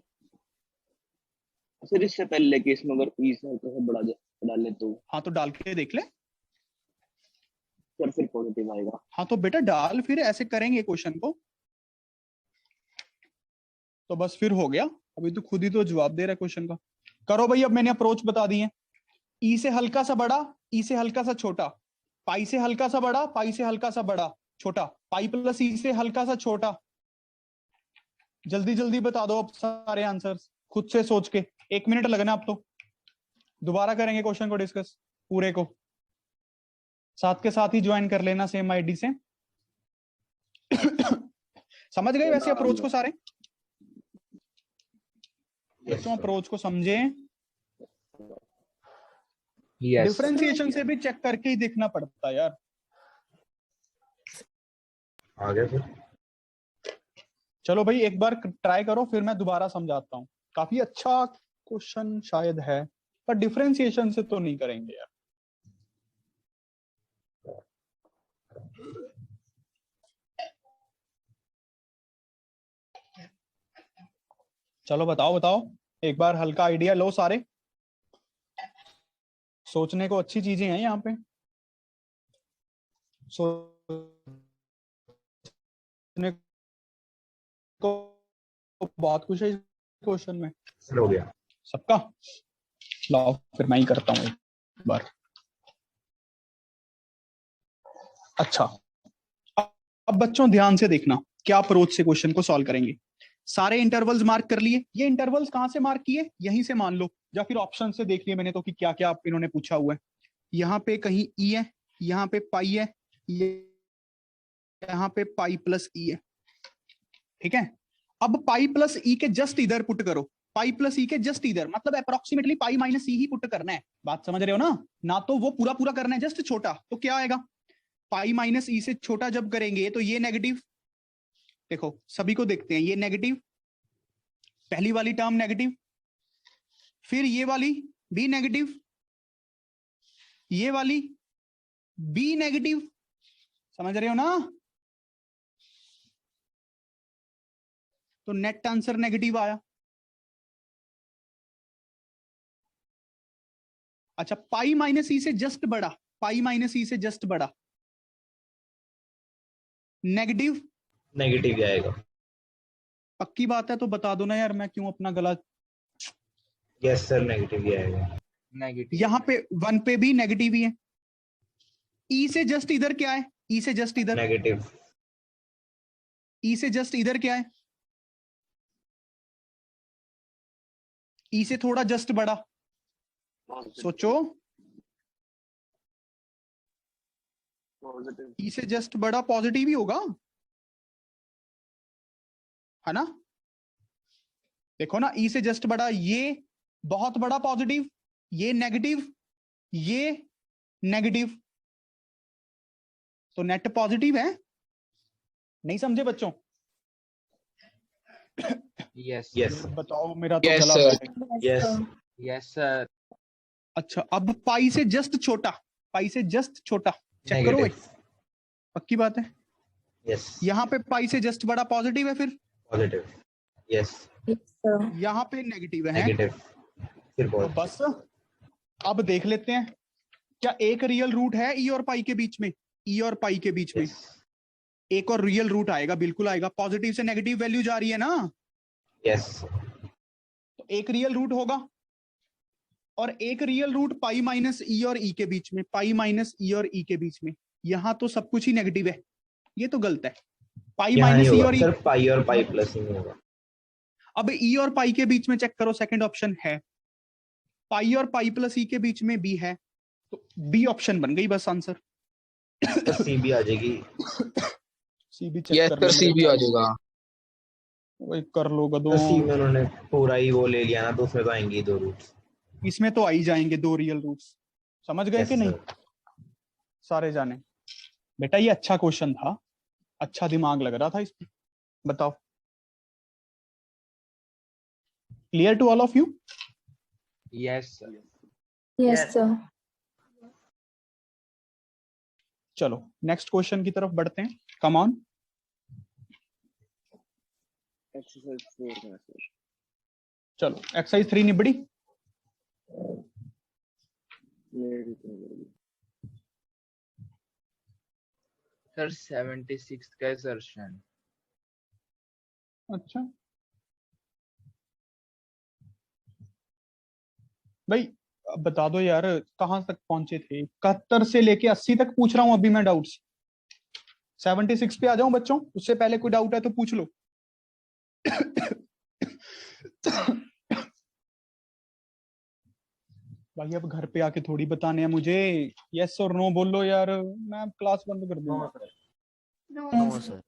सर इससे पहले केस में अगर ई से हल्का सा बड़ा डाले तो हाँ तो डाल के देख ले। सर फिर पॉजिटिव आएगा। हाँ तो बेटा डाल, फिर ऐसे करेंगे क्वेश्चन को, तो बस फिर हो गया। अभी तो खुद ही तो जवाब दे रहा है क्वेश्चन का। करो भाई, अब मैंने अप्रोच बता दी है। ई से हल्का सा बड़ा, ई से हल्का सा छोटा, पाई से हल्का सा बड़ा, पाई से हल्का सा बड़ा छोटा, पाई प्लस ई से हल्का सा छोटा। जल्दी जल्दी बता दो अब सारे आंसर्स खुद से सोच के, 1 मिनट लगना अब तो। दोबारा करेंगे क्वेश्चन को डिस्कस पूरे को, साथ के साथ ही ज्वाइन कर लेना सेम आईडी से। समझ गए वैसे अप्रोच को सारे बच्चों? अप्रोच को समझे? यस डिफरेंशिएशन से भी चेक करके ही देखना पड़ता है यार। आ गया फिर। चलो भाई एक बार ट्राई करो, फिर मैं दोबारा समझाता हूँ। काफी अच्छा क्वेश्चन शायद है, पर डिफरेंशिएशन से तो नहीं करेंगे यार। चलो बताओ बताओ, एक बार हल्का आइडिया लो सारे। सोचने को अच्छी चीजें हैं यहाँ पे, सोचने को बहुत कुछ है इस क्वेश्चन में। हो गया सबका? लाओ फिर मैं ही करता हूँ एक बार। अच्छा, अब बच्चों ध्यान से देखना क्या अप्रोच से क्वेश्चन को सॉल्व करेंगे। सारे इंटरवल्स मार्क कर लिए। ये इंटरवल्स कहां से मार्क किए? यहीं से मान लो, या फिर ऑप्शन से देख लिया मैंने तो कि क्या क्या इन्होंने पूछा हुआ है। यहाँ पे कहीं ई है, यहाँ पे पाई है, यहाँ पे पाई प्लस ई है। ठीक है, अब पाई प्लस ई के जस्ट इधर पुट करो। पाई प्लस ई के जस्ट इधर मतलब अप्रोक्सीमेटली पाई माइनस ई ही पुट करना है। बात समझ रहे हो ना तो वो पूरा पूरा करना है, जस्ट छोटा। तो क्या आएगा? पाई माइनस ई से छोटा जब करेंगे तो ये नेगेटिव, देखो सभी को देखते हैं, ये नेगेटिव, पहली वाली टर्म नेगेटिव, फिर ये वाली भी नेगेटिव, ये वाली भी नेगेटिव। समझ रहे हो ना? तो नेट आंसर नेगेटिव आया। अच्छा, पाई माइनस ई से जस्ट बड़ा, पाई माइनस ई से जस्ट बड़ा नेगेटिव, नेगेटिव ही आएगा। पक्की बात है तो बता दो ना यार, मैं क्यों अपना गला। यस सर नेगेटिव ही आएगा। नेगेटिव। यहाँ पे 1 पे भी नेगेटिव ही है। ई से जस्ट इधर क्या है? ई से जस्ट इधर, नेगेटिव। ई से जस्ट इधर क्या है? ई से थोड़ा जस्ट बड़ा, सोचो। पॉजिटिव। ई से जस्ट बड़ा पॉजिटिव ही होगा, है ना? देखो ना, ई से जस्ट बड़ा, ये बहुत बड़ा पॉजिटिव, ये नेगेटिव, ये नेगेटिव, तो नेट पॉजिटिव है। नहीं समझे बच्चों? यस यस बताओ, मेरा तो Yes, गला sir. बैठ गया। Yes yes sir. अच्छा, अब पाई से जस्ट छोटा, पाई से जस्ट छोटा चेक करो भाई, पक्की बात है। यस यहाँ पे पाई से जस्ट बड़ा पॉजिटिव है, फिर पॉजिटिव। यस यहाँ पे नेगेटिव है। नेगेटिव फिर तो पॉजिटिव। बस अब देख लेते हैं, क्या एक रियल रूट है ई और पाई के बीच में? ई और पाई के बीच में एक और रियल रूट आएगा, बिल्कुल आएगा। पॉजिटिव से नेगेटिव वैल्यू जा रही है ना, यस तो एक रियल रूट होगा। और एक रियल रूट पाई माइनस ई और ई के बीच में, पाई माइनस ई और ई के बीच में। यहां तो सब कुछ ही नेगेटिव है, ये तो गलत है। पाई यहाँ माइनस नहीं ई होगा और ई, सर, पाई और पाई प्लस ही नहीं होगा। अब ई और पाई के बीच में चेक करो, सेकंड ऑप्शन है। पाई और पाई प्लस ई के बीच में बी है, तो बी ऑप्शन बन गई बस आंसर। सी भी आ जाएगी। सी भी चेक यस कर सर, लो सी मेरे भी आ ख्याल से। जाएगा। वही कर लो तो गधों। सी में उन्होंने पूरा ही वो ले लिया ना, तो उसमें तो आएंगी 2 रूट्स। इसमें तो आ ही जाएंगे 2 रियल रूट्स। समझ गए यस कि नहीं सर। सारे जाने? बेटा ये अच्छा क्वेश्चन था, अच्छा दिमाग लग रहा था इसमें। बताओ, clear to all of you? Yes sir. Yes, sir. चलो नेक्स्ट क्वेश्चन की तरफ बढ़ते हैं। Come on. एक्सरसाइज 4 में सर। चलो एक्सरसाइज 3 निबड़ी। मेरी तो मेरी। सर 76 का assertion। अच्छा भाई अब बता दो यार, कहाँ तक पहुंचे थे? 71 से लेके 80 तक पूछ रहा हूं अभी मैं डाउट्स। 76 पे आ जाऊं बच्चों, उससे पहले कोई डाउट है तो पूछ लो। भाई अब घर पे आके थोड़ी बताने हैं मुझे, यस और नो बोलो यार, मैं क्लास बंद कर दूंगा। No sir.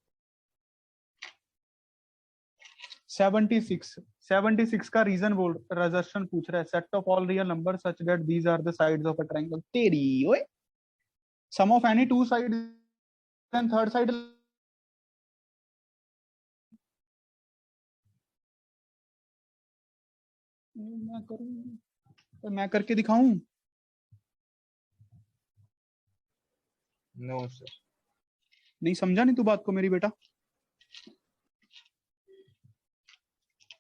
76 का रीजन बोल, रजर्शन पूछ रहा है। Set of all real number such that these are the sides of a triangle. तेरी ओए, sum of any two side and third side. मैं करूं, मैं करके दिखाऊं? No sir. नहीं समझा नहीं तू बात को मेरी बेटा।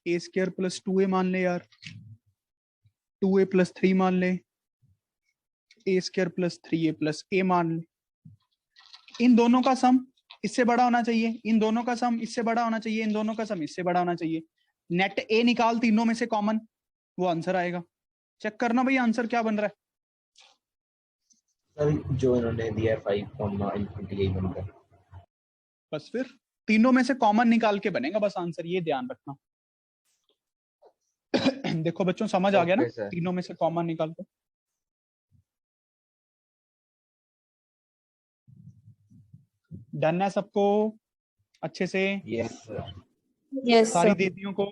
ए स्क्वायर प्लस 2a मान ले यार, 2a प्लस 3 मान ले, a square plus 3a plus a मान ले। इन दोनों का सम इससे बड़ा होना चाहिए, इन दोनों का सम इससे बड़ा होना चाहिए, इन दोनों का सम इससे बड़ा होना चाहिए। नेट a निकाल तीनों में से कॉमन, वो आंसर आएगा। चेक करना भाई आंसर क्या बन रहा है। सर जो इन्होंने दिया है 5, यही बनता है। बस फिर तीनों में से कॉमन निकाल के बनेगा बस आंसर, ये ध्यान रखना। देखो बच्चों समझ आ गया ना, Okay, sir. तीनों में से कॉमन निकाल के। डन है सबको अच्छे से? Yes sir. यस सारी सर। दीदियों को?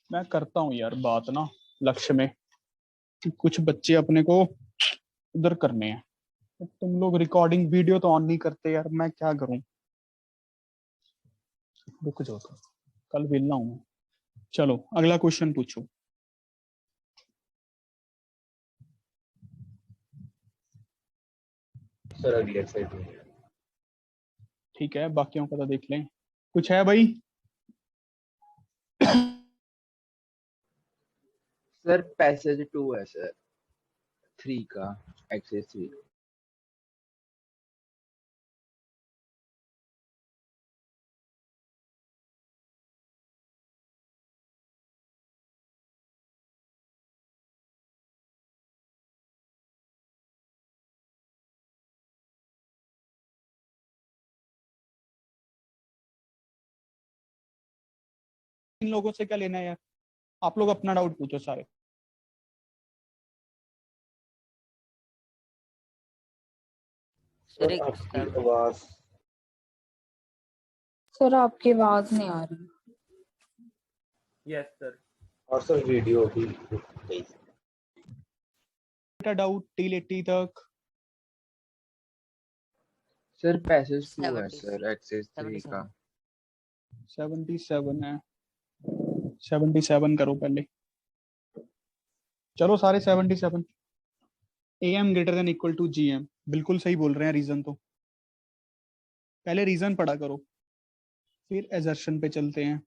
मैं करता हूं यार बात ना लक्ष्य में, कि कुछ बच्चे अपने को उधर करने हैं। तुम लोग रिकॉर्डिंग वीडियो तो ऑन नहीं करते यार, मैं क्या करूं? रुक जाओ तो, कल मिलना हूं मैं। चलो अगला क्वेश्चन पूछो। सर अगली एक्सरसाइज में ठीक है बाकियों का तो देख लें, कुछ है भाई? सर पैसेज 2 है सर, 3 का, एक्सेस 3। इन लोगों से क्या लेना है यार, आप लोग अपना डाउट पूछो सारे। सर सर एक आपकी आवाज सर आपकी आवाज नहीं आ रही। Yes sir. और सर वीडियो भी रुक गई। बेटा डाउट टिल 80 तक। सर पैसेज 2 है 70 सर, एक्सेस 3 का। 77 है, 77 करो पहले। चलो सारे 77। am greater than equal to gm, बिल्कुल सही बोल रहे हैं रीजन तो। पहले रीजन पढ़ा करो फिर एजर्शन पे चलते हैं।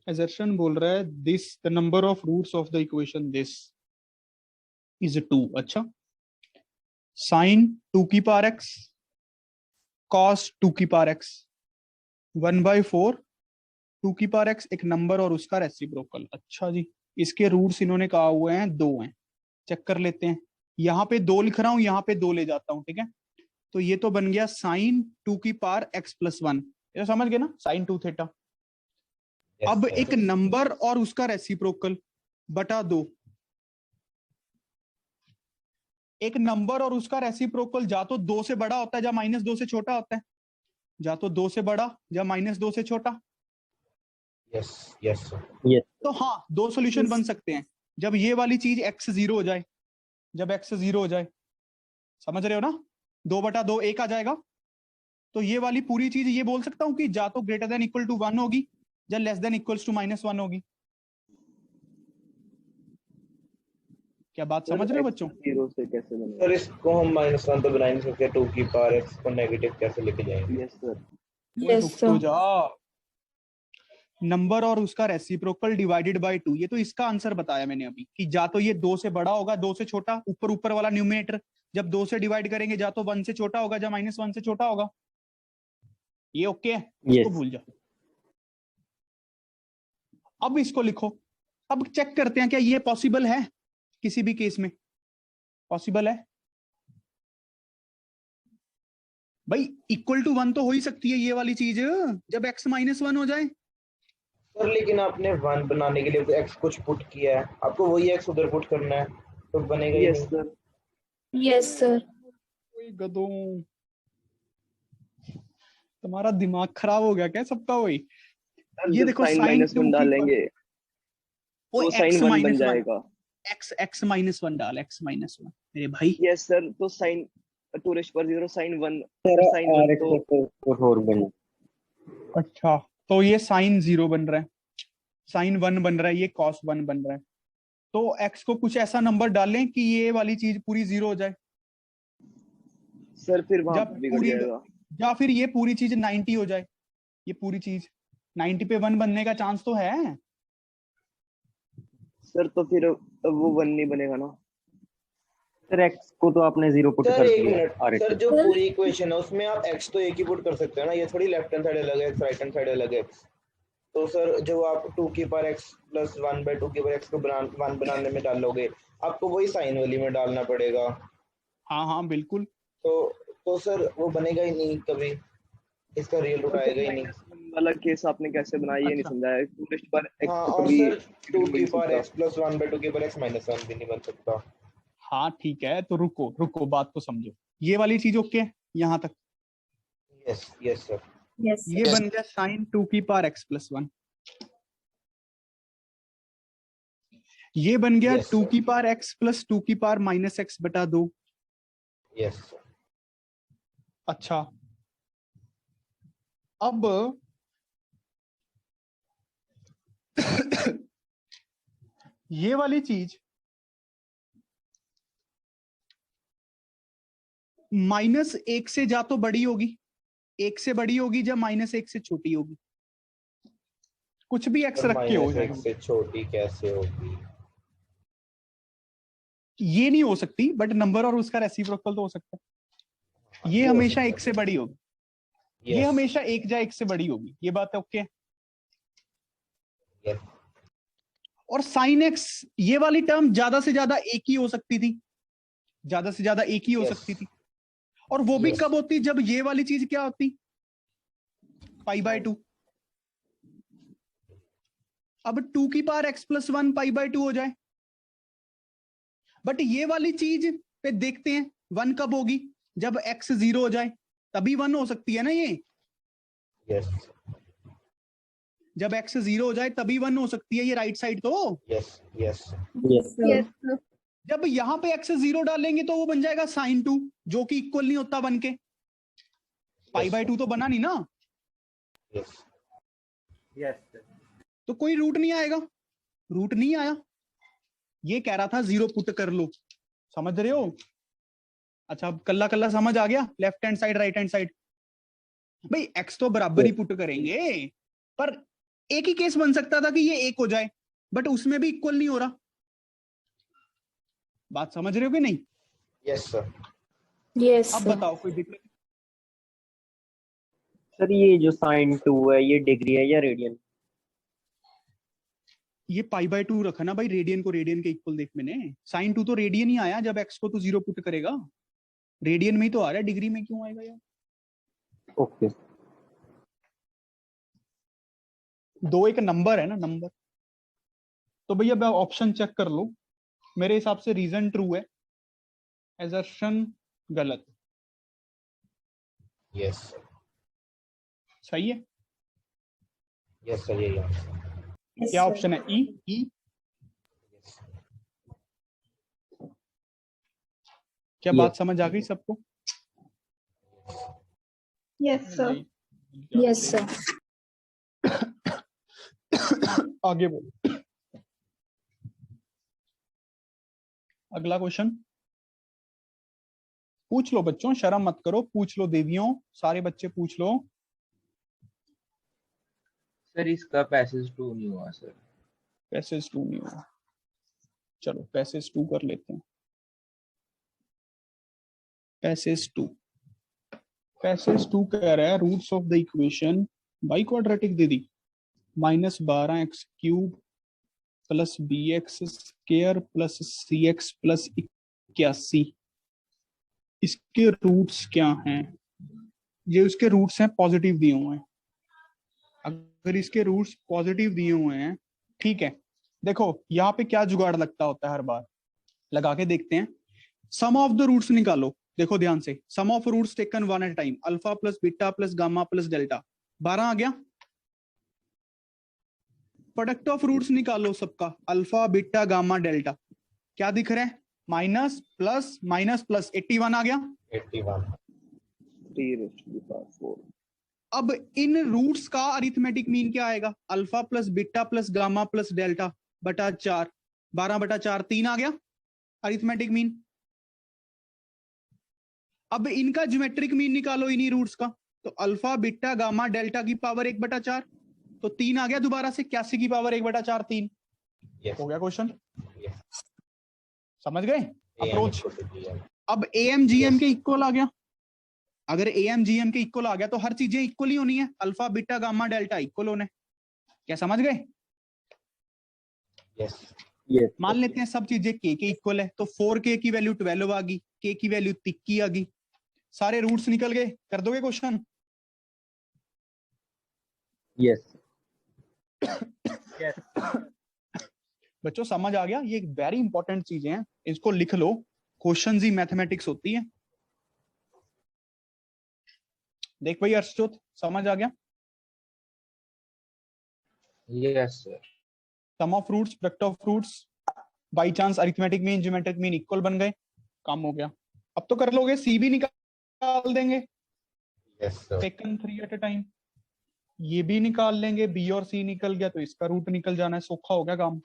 एजर्शन बोल रहा है this the number of roots of the equation this is 2। अच्छा, साइन 2 की पावर x, कॉस 2 की पावर x, 1/4 2 की पावर x एक नंबर और उसका रेसिप्रोकल। अच्छा जी, इसके रूट्स इन्होंने कहा हुए हैं 2 हैं। चेक कर लेते हैं, यहाँ पे 2 लिख रहा हूं, यहाँ पे 2 ले जाता हूं, ठीक है। तो ये तो बन गया साइन 2 की पावर x + 1, ये तो समझ गए ना, साइन 2 थीटा। अब एक नंबर और उसका रेसिप्रोकल बटा 2। एक नंबर और उसका रेसिप्रोकल जा तो 2 से बड़ा होता है या -2 से छोटा होता है, या तो 2 से बड़ा या -2 से छोटा। Yes yes sir. तो हाँ, 2 सॉल्यूशन बन सकते हैं जब ये वाली चीज x 0 हो जाए, जब x 0 हो जाए, समझ रहे हो ना, 2/2 1 आ जाएगा। तो ये वाली पूरी चीज ये बोल सकता हूं कि जा तो ग्रेटर देन इक्वल टू 1 होगी या लेस देन इक्वल्स टू -1 होगी। क्या बात समझ रहे हो बच्चों? जीरो से कैसे बनेगा? सर इसको हम -1 तो बना ही नहीं सकते, 2 की पावर x को नेगेटिव कैसे लेके जाएंगे? Yes sir. ओए यस रुक तो सर। जा। नंबर और उसका रेसिप्रोकल डिवाइडेड बाय 2, ये तो इसका आंसर बताया मैंने अभी कि जा तो ये 2 से बड़ा होगा, 2 से छोटा, ऊपर ऊपर वाला न्यूमरेटर जब 2 से डिवाइड करेंगे जा तो 1 से छोटा होगा, जा -1 से छोटा होगा। ये ओके है, इसको भूल जा। अब इसको लिखो। अब चेक करते हैं क्या ये पॉसिबल है, किसी भी केस में पॉसिबल है भाई। इक्वल टू 1 तो हो ही सकती है ये वाली चीज जब x -1 हो जाए। सर लेकिन आपने 1 बनाने के लिए तो x कुछ पुट किया है, आपको वही x उधर पुट करना है तो बनेगा ही यस नहीं। सर। Yes sir. कोई गधों, तुम्हारा दिमाग खराब हो गया क्या सबका? वही ये देखो साइन साइन -1 डालेंगे तो साइन 1 बन जाएगा। x -1 डाल, x -1 मेरे भाई। यस सर, तो साइन 2⁻0 साइन 1 सर साइन 1 तो 4 बन। अच्छा तो ये साइन 0 बन रहा है, साइन 1 बन रहा है, ये कॉस 1 बन रहा है। तो x को कुछ ऐसा नंबर डालें कि ये वाली चीज पूरी 0 हो जाए। सर फिर वहां जब बिगड़ पूरी जाएगा। या फिर ये पूरी चीज 90 हो जाए, ये पूरी चीज 90 पे 1 बनने का चांस तो है। सर तो फिर वो 1 नहीं बनेगा ना। सर x को तो आपने 0 पुट सर कर एक दिया। मिनट, सर जो पूरी इक्वेशन है उसमें आप x तो एक ही पुट कर सकते हो ना, ये थोड़ी लेफ्ट हैंड साइड अलग है, राइट हैंड साइड अलग है। तो सर जो आप 2 की पावर x प्लस 1/2 की पावर x को 1 बनाने में डालोगे, आपको वही साइन वाली में डालना पड़ेगा। हाँ हाँ बिल्कुल। तो सर वो बनेगा ही नहीं कभी, इसका रियल रूट आएगा ही नहीं। वाला केस आपने कैसे बनाया ये नहीं अच्छा। समझाया। टूरिस्ट पर x हाँ, तो और कभी सर 2 की नहीं पावर सकता। x प्लस 1/2 की पावर x -1 भी नहीं बन सकता। हाँ ठीक है, तो रुको रुको बात को समझो। ये वाली चीज ओके है यहाँ तक? Yes yes sir. यस ये बन गया साइन 2 की पावर x प्लस 1। ये बन गया Yes, 2 sir. की पावर x प्लस 2 की पावर -x/2। Yes sir. अच्छा अब ये वाली चीज -1 से जा तो बड़ी होगी, 1 से बड़ी होगी, जब -1 से छोटी होगी। कुछ भी x रख के हो -1 जाएगा, से छोटी कैसे होगी? ये नहीं हो सकती, बट नंबर और उसका रेसिप्रोकल तो हो सकता है। ये हो हमेशा सकता 1 से बड़ी होगी, ये Yes, हमेशा 1 या 1 से बड़ी होगी। ये बात है ओके? yes, और साइन x ये वाली टर्म ज्यादा से ज्यादा एक ही हो सकती थी, ज्यादा से ज्यादा एक ही हो Yes. सकती थी। और वो भी Yes. कब होती? जब ये वाली चीज क्या होती? π/2। अब 2 की पावर x प्लस 1 π/2 हो जाए। बट ये वाली चीज पे देखते हैं 1 कब होगी? जब x 0 हो जाए, तभी 1 हो सकती है ना ये। yes, जब x 0 हो जाए तभी 1 हो सकती है ये राइट साइड तो। yes, yes, yes sir. जब यहाँ पे x 0 डालेंगे तो वो बन जाएगा साइन 2, जो कि इक्वल नहीं होता 1 के। π/2 तो बना नहीं ना, yes. तो कोई रूट नहीं आएगा, रूट नहीं आया। ये कह रहा था 0 पुट कर लो, समझ रहे हो? अच्छा अब कल्ला कल्ला समझ आ गया, left hand side right hand side. भाई x तो बराबर ही पुट करेंगे, पर एक ही केस बन सकता था कि ये 1 हो जाए, बट उसमें भी इक्वल नहीं हो रहा। बात समझ रहे हो कि नहीं? Yes, sir. यस अब सर। बताओ कोई दिक्कत? सर ये जो साइन 2 है ये डिग्री है या रेडियन? ये π/2 रखा ना भाई, रेडियन को रेडियन के इक्वल देख मैंने। साइन 2 तो रेडियन ही आया, जब x को तो 0 पुट करेगा, रेडियन में ही तो आ रहा है, डिग्री में क्यों आएगा यार? ओके। 2 एक नंबर है ना, नंबर। तो भैया अब ऑप्शन चेक कर लो, मेरे हिसाब से रीजन ट्रू है, एजर्शन गलत। Yes, sir. सही है? Yes, sir. यही आंसर। क्या ऑप्शन है? ई ई क्या बात समझ आ गई सबको? Yes sir. Yes sir. आगे बोलो। अगला क्वेश्चन पूछ लो बच्चों, शर्म मत करो, पूछ लो देवियों, सारे बच्चे पूछ लो। सर इसका पैसेज 2 नहीं हुआ सर। पैसेज 2 नहीं हुआ, चलो पैसेज 2 कर लेते हैं। पैसेज 2 कह रहा है roots of the equation by quadratic दे दी, -12x³ plus bx² plus cx plus 81। इसके रूट्स क्या हैं? ये उसके रूट्स हैं, पॉजिटिव दिए हुए हैं। अगर इसके रूट्स पॉजिटिव दिए हुए हैं, ठीक है, देखो यहाँ पे क्या जुगाड़ लगता होता है हर बार, लगा के देखते हैं। सम ऑफ द रूट्स निकालो, देखो ध्यान से, sum of roots taken one at time, alpha plus beta plus gamma plus delta, 12 आ गया। प्रोडक्ट ऑफ रूट्स निकालो सबका, अल्फा बीटा गामा डेल्टा, क्या दिख रहा है? माइनस प्लस 81 आ गया। 81 3⁴। अब इन रूट्स का अरिथमेटिक मीन क्या आएगा? Alpha plus beta plus gamma plus delta बटा 4, 12/4 3 आ गया अरिथमेटिक मीन। अब इनका ज्योमेट्रिक मीन निकालो इन्हीं रूट्स का, तो अल्फा बीटा गामा डेल्टा की पावर 1/4, तो 3 आ गया दोबारा से, 81 की पावर 1/4 3। हो गया क्वेश्चन, समझ गए अप्रोच। अब AMGM के इक्वल आ गया, अगर AMGM के इक्वल आ गया तो हर चीजें इक्वल ही होनी है, alpha beta gamma delta equal होने, क्या समझ गए? यस मान लेते हैं सब चीजें k के इक्वल है, तो 4k की वैल्यू 12 आ गई, k की वैल्यू 3 आ गई, सारे रूट्स निकल गए। कर दोगे क्वेश्चन? यस बच्चों समझ आ गया? ये एक वेरी इंपॉर्टेंट चीजें हैं, इसको लिख लो, क्वेश्चंस ही मैथमेटिक्स होती है। देख भाई अर्शजोत, समझ आ गया? Yes sir. Sum of roots, product of roots, by chance arithmetic mean geometric mean equal बन गए, काम हो गया। अब तो कर लोगे, सी भी निकाल देंगे, टेकन 3 एट अ टाइम, ये भी निकाल लेंगे, बी और सी निकल गया तो इसका रूट निकल जाना है, सौखा हो गया काम।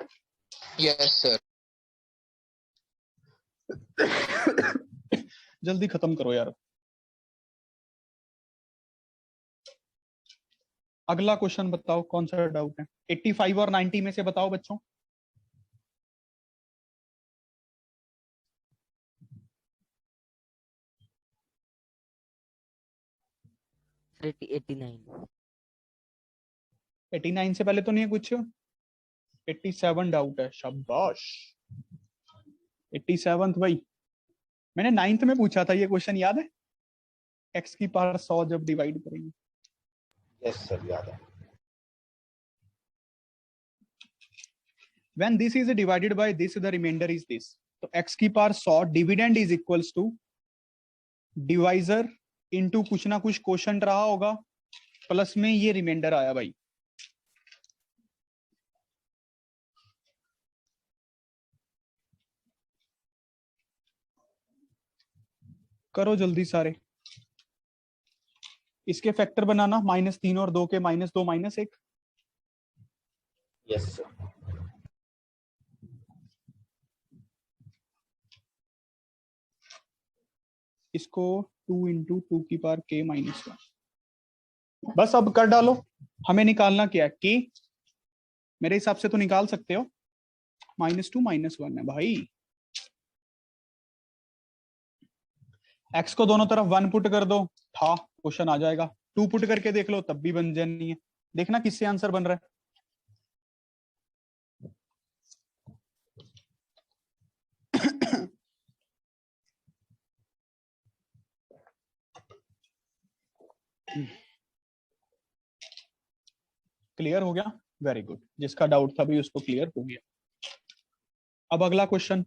Yes sir. जल्दी खत्म करो यार। अगला क्वेश्चन बताओ, कौन सा डाउट है? 85 और 90 में से बताओ बच्चों। सर 89। 89 से पहले तो नहीं है कुछ? 87 डाउट है, शाबाश। 87 भाई, मैंने 9th में पूछा था ये क्वेश्चन, याद है? x की पावर 100 जब डिवाइड करेंगे। यस सर, याद है। When this is divided by this, the remainder is this. तो x की power 100 dividend is equals to divisor into कुछ ना कुछ क्वोशंट रहा होगा, प्लस में ये रिमाइंडर आया भाई। करो जल्दी सारे, इसके फैक्टर बनाना, -3 और 2 के -2 -1। Yes sir. इसको 2 × 2 की पावर k -1। बस अब कर डालो, हमें निकालना क्या है? k, मेरे हिसाब से तो निकाल सकते हो, -2 -1 है भाई। x को दोनों तरफ 1 पुट कर दो, था क्वेश्चन आ जाएगा। 2 पुट करके देख लो, तब भी बन जानी है। देखना किससे आंसर बन रहा है। क्लियर हो गया? वेरी गुड, जिसका डाउट था भी उसको क्लियर हो गया। अब अगला क्वेश्चन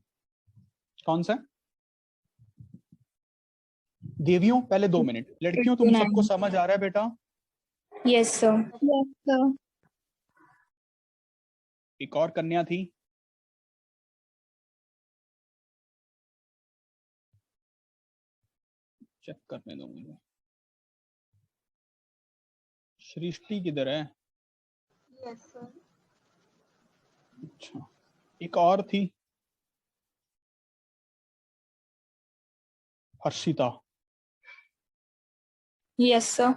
कौन सा है? देवियों पहले 2 मिनट, लड़कियों तुम सबको समझ आ रहा है बेटा? Yes sir. Yes sir. एक और कन्या थी, चेक करने दो मुझे। सृष्टि किधर है? Yes sir. अच्छा, एक और थी, हर्षिता, यस सर।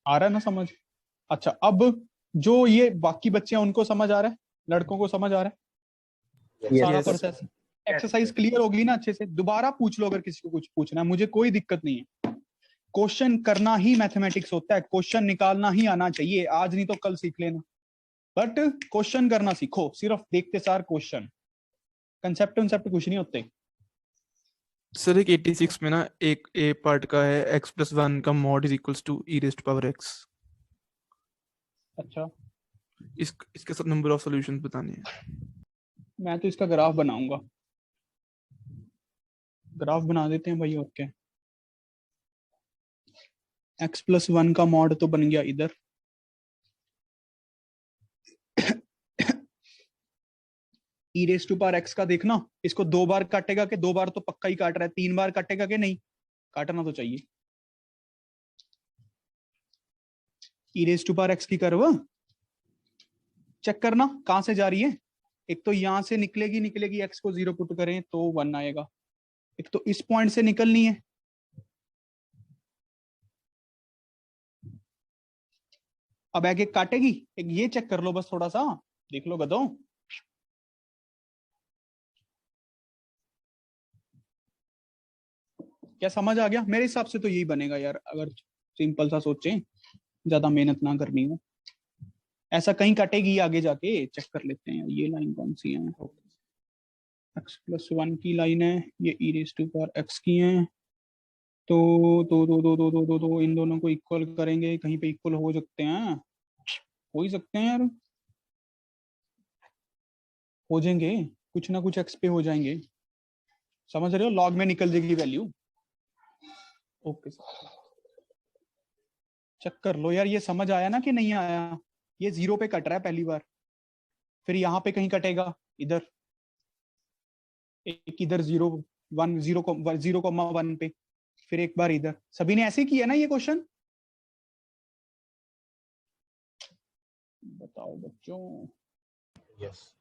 आ रहा है ना समझ? अच्छा, अब जो ये बाकी बच्चे हैं उनको समझ आ रहा है, लड़कों को समझ आ रहा है सारा Yes. प्रोसेस? एक्सरसाइज क्लियर होगी ना अच्छे से? दोबारा पूछ लो अगर किसी को कुछ पूछना है, मुझे कोई दिक्कत नहीं है। क्वेश्चन करना ही मैथमेटिक्स होता है, क्वेश्चन निकालना ही आना चाहिए, आज नहीं तो कल सीख लेना, बट क्वेश्चन करना सीखो। सिर्फ देखते सार क्वेश्चन, कंसेप्ट कुछ नहीं होते। सर एक 86 में ना एक ए पार्ट का है x+1 का mod is equals to e raised power x। अच्छा, इसके सब नंबर ऑफ सॉल्यूशंस बताने हैं। मैं तो इसका ग्राफ बनाऊंगा, ग्राफ बना देते हैं भाई, और क्या। x+1 का मॉड तो बन गया इधर, e raise to power x का देखना, इसको 2 बार काटेगा कि 2 बार तो पक्का ही काट रहा है, 3 बार काटेगा कि नहीं, काटना तो चाहिए। e raise to power x की कर्व चेक करना कहां से जा रही है। एक तो यहां से निकलेगी, x को 0 पुट करें तो 1 आएगा, एक तो इस पॉइंट से निकलनी है, अब एक एक काटेगी, एक ये चेक कर लो बस, थोड़ा सा देख लो गधों। क्या समझ आ गया? मेरे हिसाब से तो यही बनेगा यार, अगर सिंपल सा सोचें, ज्यादा मेहनत ना करनी हो। ऐसा कहीं कटेगी आगे जाके, चेक कर लेते हैं ये लाइन कौन सी है। x+1 की लाइन है, ये e raise to power x की है, तो इन दोनों को इक्वल करेंगे, कहीं पे इक्वल हो सकते हैं, हो ही सकते हैं यार, हो जाएंगे, कुछ ना कुछ x पे हो जाएंगे, समझ रहे हो? लॉग में निकल जाएगी वैल्यू। ओके, चेक कर लो यार, ये समझ आया ना कि नहीं आया? ये 0 पे कट रहा है पहली बार, फिर यहाँ पे कहीं कटेगा, इधर एक, इधर 0,1 पे, फिर एक बार इधर। सभी ने ऐसे ही किया ना ये क्वेश्चन? बताओ बच्चों। Yes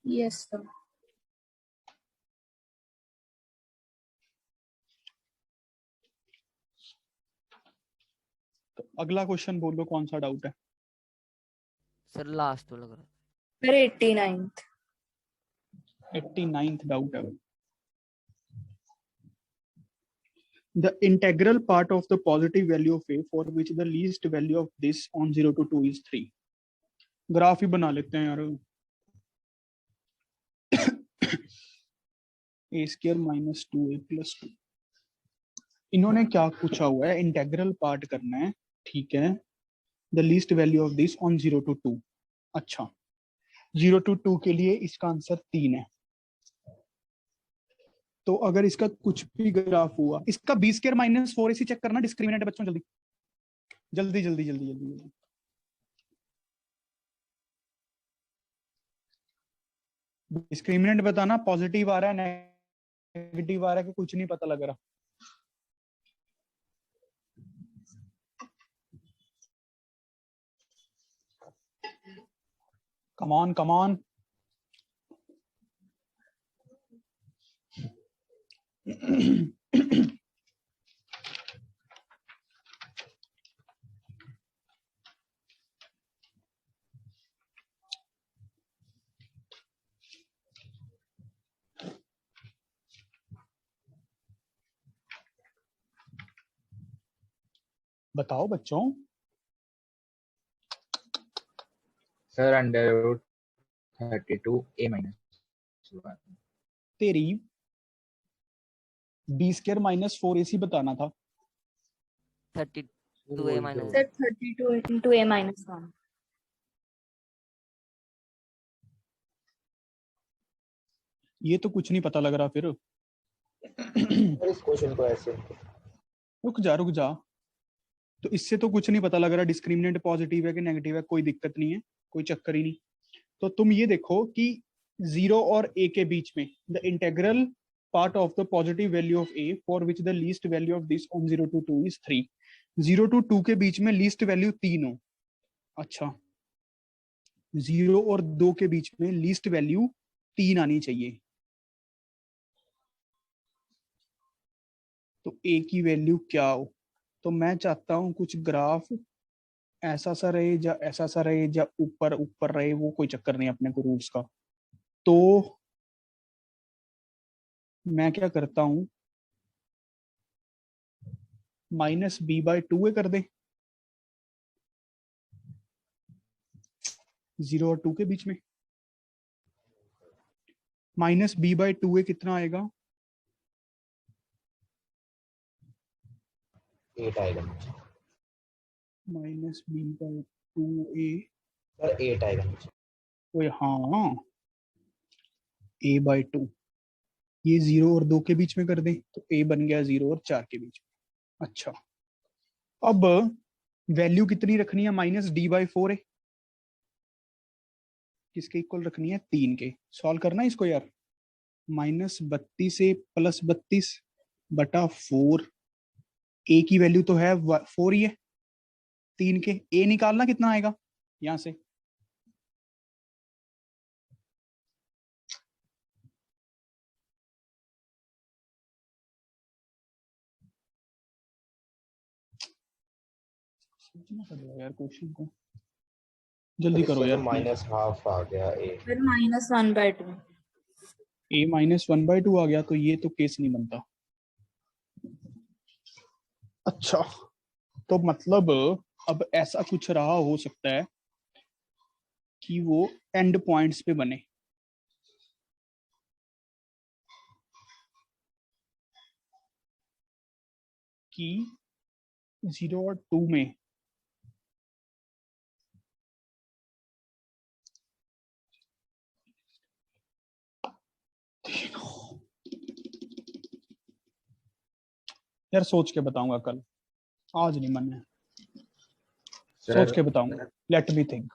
yes sir. तो अगला क्वेश्चन बोलो, कौन सा डाउट है? सर लास्ट तो लग रहा है। मेरे 89th। 89th डाउट है। The integral part of the positive value of a for which the least value of this on 0 to 2 is 3। Graph ही बना लेते हैं यार। a square minus 2a plus 2। इन्होंने क्या पूछा हुआ है? इंटेग्रल पार्ट करना है, ठीक है। The least value of this on 0 to 2। अच्छा, 0 to 2 के लिए इसका आंसर 3 है। तो अगर इसका कुछ भी ग्राफ हुआ, इसका b square minus 4ac check करना, डिस्क्रिमिनेंट बच्चों, जल्दी जल्दी जल्दी जल्दी जल्दी जल्दी। डिस्क्रिमिनेंट बताना, पॉजिटिव आ रहा है नेगेटिव आ रहा है कि कुछ नहीं पता लग रहा। Come on come on. बताओ बच्चों। सर √32a-1 तेरी b स्क्वायर माइनस 4ac बताना था। 32a minus sir 32 into a minus 1। ये तो कुछ नहीं पता लग रहा फिर। इस क्वेश्चन को ऐसे रुक जा, तो इससे तो कुछ नहीं पता लग रहा डिस्क्रिमिनेंट पॉजिटिव है कि नेगेटिव है। कोई दिक्कत नहीं है, कोई चक्कर ही नहीं। तो तुम ये देखो कि 0 और a के बीच में the integral part of the positive value of a for which the least value of this on 0 to 2 is 3। 0 to 2 के बीच में लीस्ट वैल्यू 3 हो। अच्छा, 0 और 2 के बीच में लीस्ट वैल्यू 3 आनी चाहिए। तो ए की वैल्यू क्या हो। तो मैं चाहता हूं कुछ ग्राफ ऐसा सा रहे या ऐसा सा रहे या ऊपर ऊपर रहे, वो कोई चक्कर नहीं अपने को रूट्स का। तो मैं क्या करता हूं, -b/2 कर दे 0 और 2 के बीच में। -b/2 कितना आएगा, 8 आएगा -b/2a। सर, 8 आएगा नीचे। ओए हाँ, a/2 ये 0 और 2 के बीच में कर दे तो a बन गया 0 और 4 के बीच में। अच्छा, अब वैल्यू कितनी रखनी है, -d/4 है, किसके इक्वल रखनी है, 3 के। सॉल्व करना है इसको यार, -32 से +32/4, a की वैल्यू तो है 4 ही है, 3 के। a निकालना कितना आएगा यहां से, सोचना पड़ेगा यार क्वेश्चन को, जल्दी करो यार। -½ आ गया ए। फिर -1/2। a -1/2 आ गया तो ये तो केस नहीं बनता। अच्छा, तो मतलब अब ऐसा कुछ रहा हो सकता है कि वो एंड पॉइंट्स पे बने। कि 0 और 2 में यार सोच के बताऊंगा कल, आज नहीं मन है, सोच के बताऊंगा। लेट मी थिंक,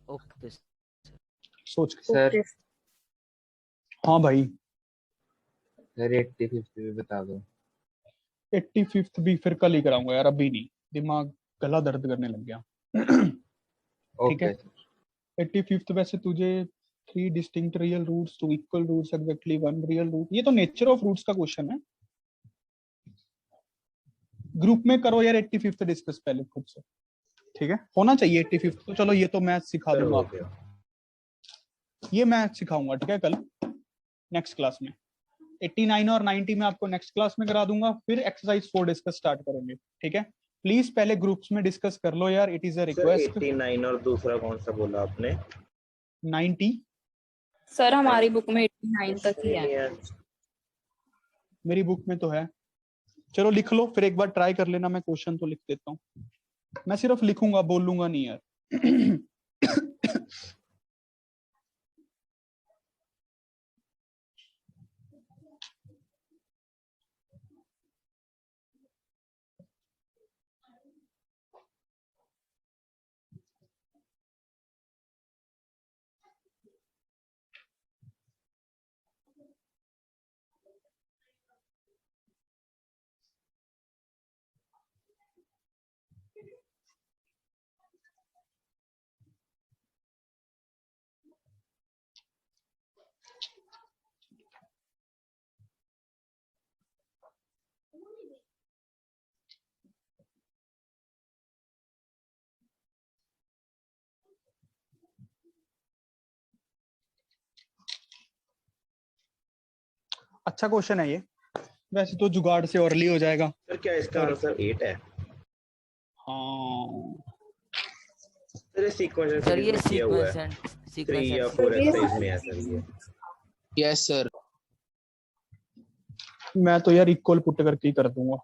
ओके सोच के। सर हाँ भाई, सर 85 भी बता दो। 85th भी फिर कल ही कराऊंगा यार, अभी नहीं, दिमाग गला दर्द करने लग गया। ठीक है, 85th वैसे तुझे 3 distinct real roots, 2 equal roots, exactly 1 real root, ये तो नेचर ऑफ रूट्स का क्वेश्चन है। ग्रुप में करो यार 85th डिस्कस पहले खुद से, ठीक है, होना चाहिए 85th। तो चलो ये तो मैं सिखा दूंगा आपको, ये मैं सिखाऊंगा, ठीक है, कल नेक्स्ट क्लास में। 89 और 90 में आपको नेक्स्ट क्लास में करा दूंगा, फिर एक्सरसाइज 4 डिस्कस स्टार्ट करेंगे, ठीक है। प्लीज पहले ग्रुप्स में डिस्कस कर लो यार, इट इज अ रिक्वेस्ट। 89 और दूसरा कौन सा बोला आपने? 90 सर हमारी बुक में 89 तक ही है। मेरी बुक में तो है। चलो लिख लो, फिर एक बार ट्राई कर लेना, मैं क्वेश्चन तो लिख देता हूँ, मैं सिर्फ लिखूंगा, बोलूंगा नहीं यार। अच्छा क्वेश्चन है ये, वैसे तो जुगाड़ से अर्ली हो जाएगा। सर क्या इसका आंसर 8 है? हाँ सर सीक्वेंस सर, ये में किया हुआ है, 3 या 4 एक्सरसाइज में है सर ये। Yes sir. मैं तो यार इक्वल पुट करके ही कर दूंगा।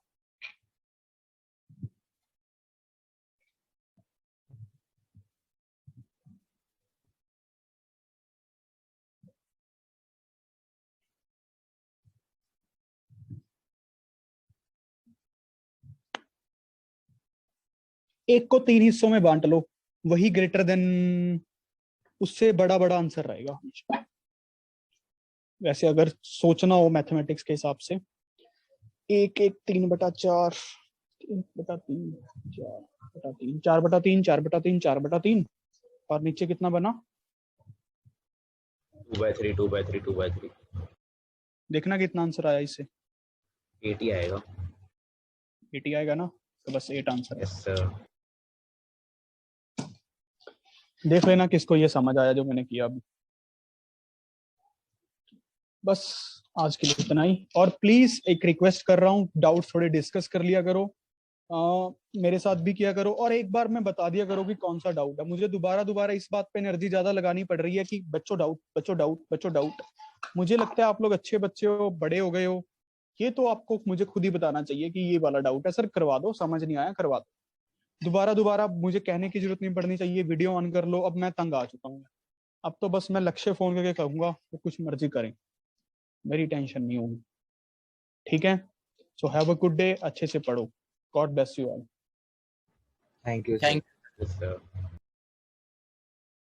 एक को 3 हिस्सों में बांट लो, वही ग्रेटर देन, उससे बड़ा बड़ा आंसर रहेगा हमेशा। वैसे अगर सोचना हो मैथमेटिक्स के हिसाब से, 1/3/4, 3/3, 4/3, 4/3, 4/3, 4/3, और नीचे कितना बना, 2/3, 2/3, 2/3। देखना कितना आंसर आया इससे। 80 आएगा। 80 आएगा ना, तो बस 8 आंसर है। Yes sir. देख लेना किसको ये समझ आया जो मैंने किया अभी। बस आज के लिए इतना ही, और प्लीज एक रिक्वेस्ट कर रहा हूँ, डाउट थोड़े डिस्कस कर लिया करो, मेरे साथ भी किया करो, और एक बार मैं बता दिया करो कि कौन सा डाउट है। मुझे दोबारा इस बात पे एनर्जी ज्यादा लगानी पड़ रही है कि बच्चों डाउट, बच्चों डाउट, बच्चों डाउट। मुझे लगता है आप लोग अच्छे बच्चे हो, बड़े हो गए हो, ये तो आपको मुझे खुद ही बताना चाहिए कि ये वाला डाउट है सर, करवा दो, समझ नहीं आया करवा दो। दोबारा मुझे कहने की जरूरत नहीं पड़नी चाहिए, वीडियो ऑन कर लो। अब मैं तंग आ चुका हूँ, अब तो बस मैं लक्ष्य फोन करके कहूंगा वो कुछ मर्जी करें, मेरी टेंशन नहीं होगी। ठीक है, so have a good day, अच्छे से पढ़ो, God bless you all. Thank you sir.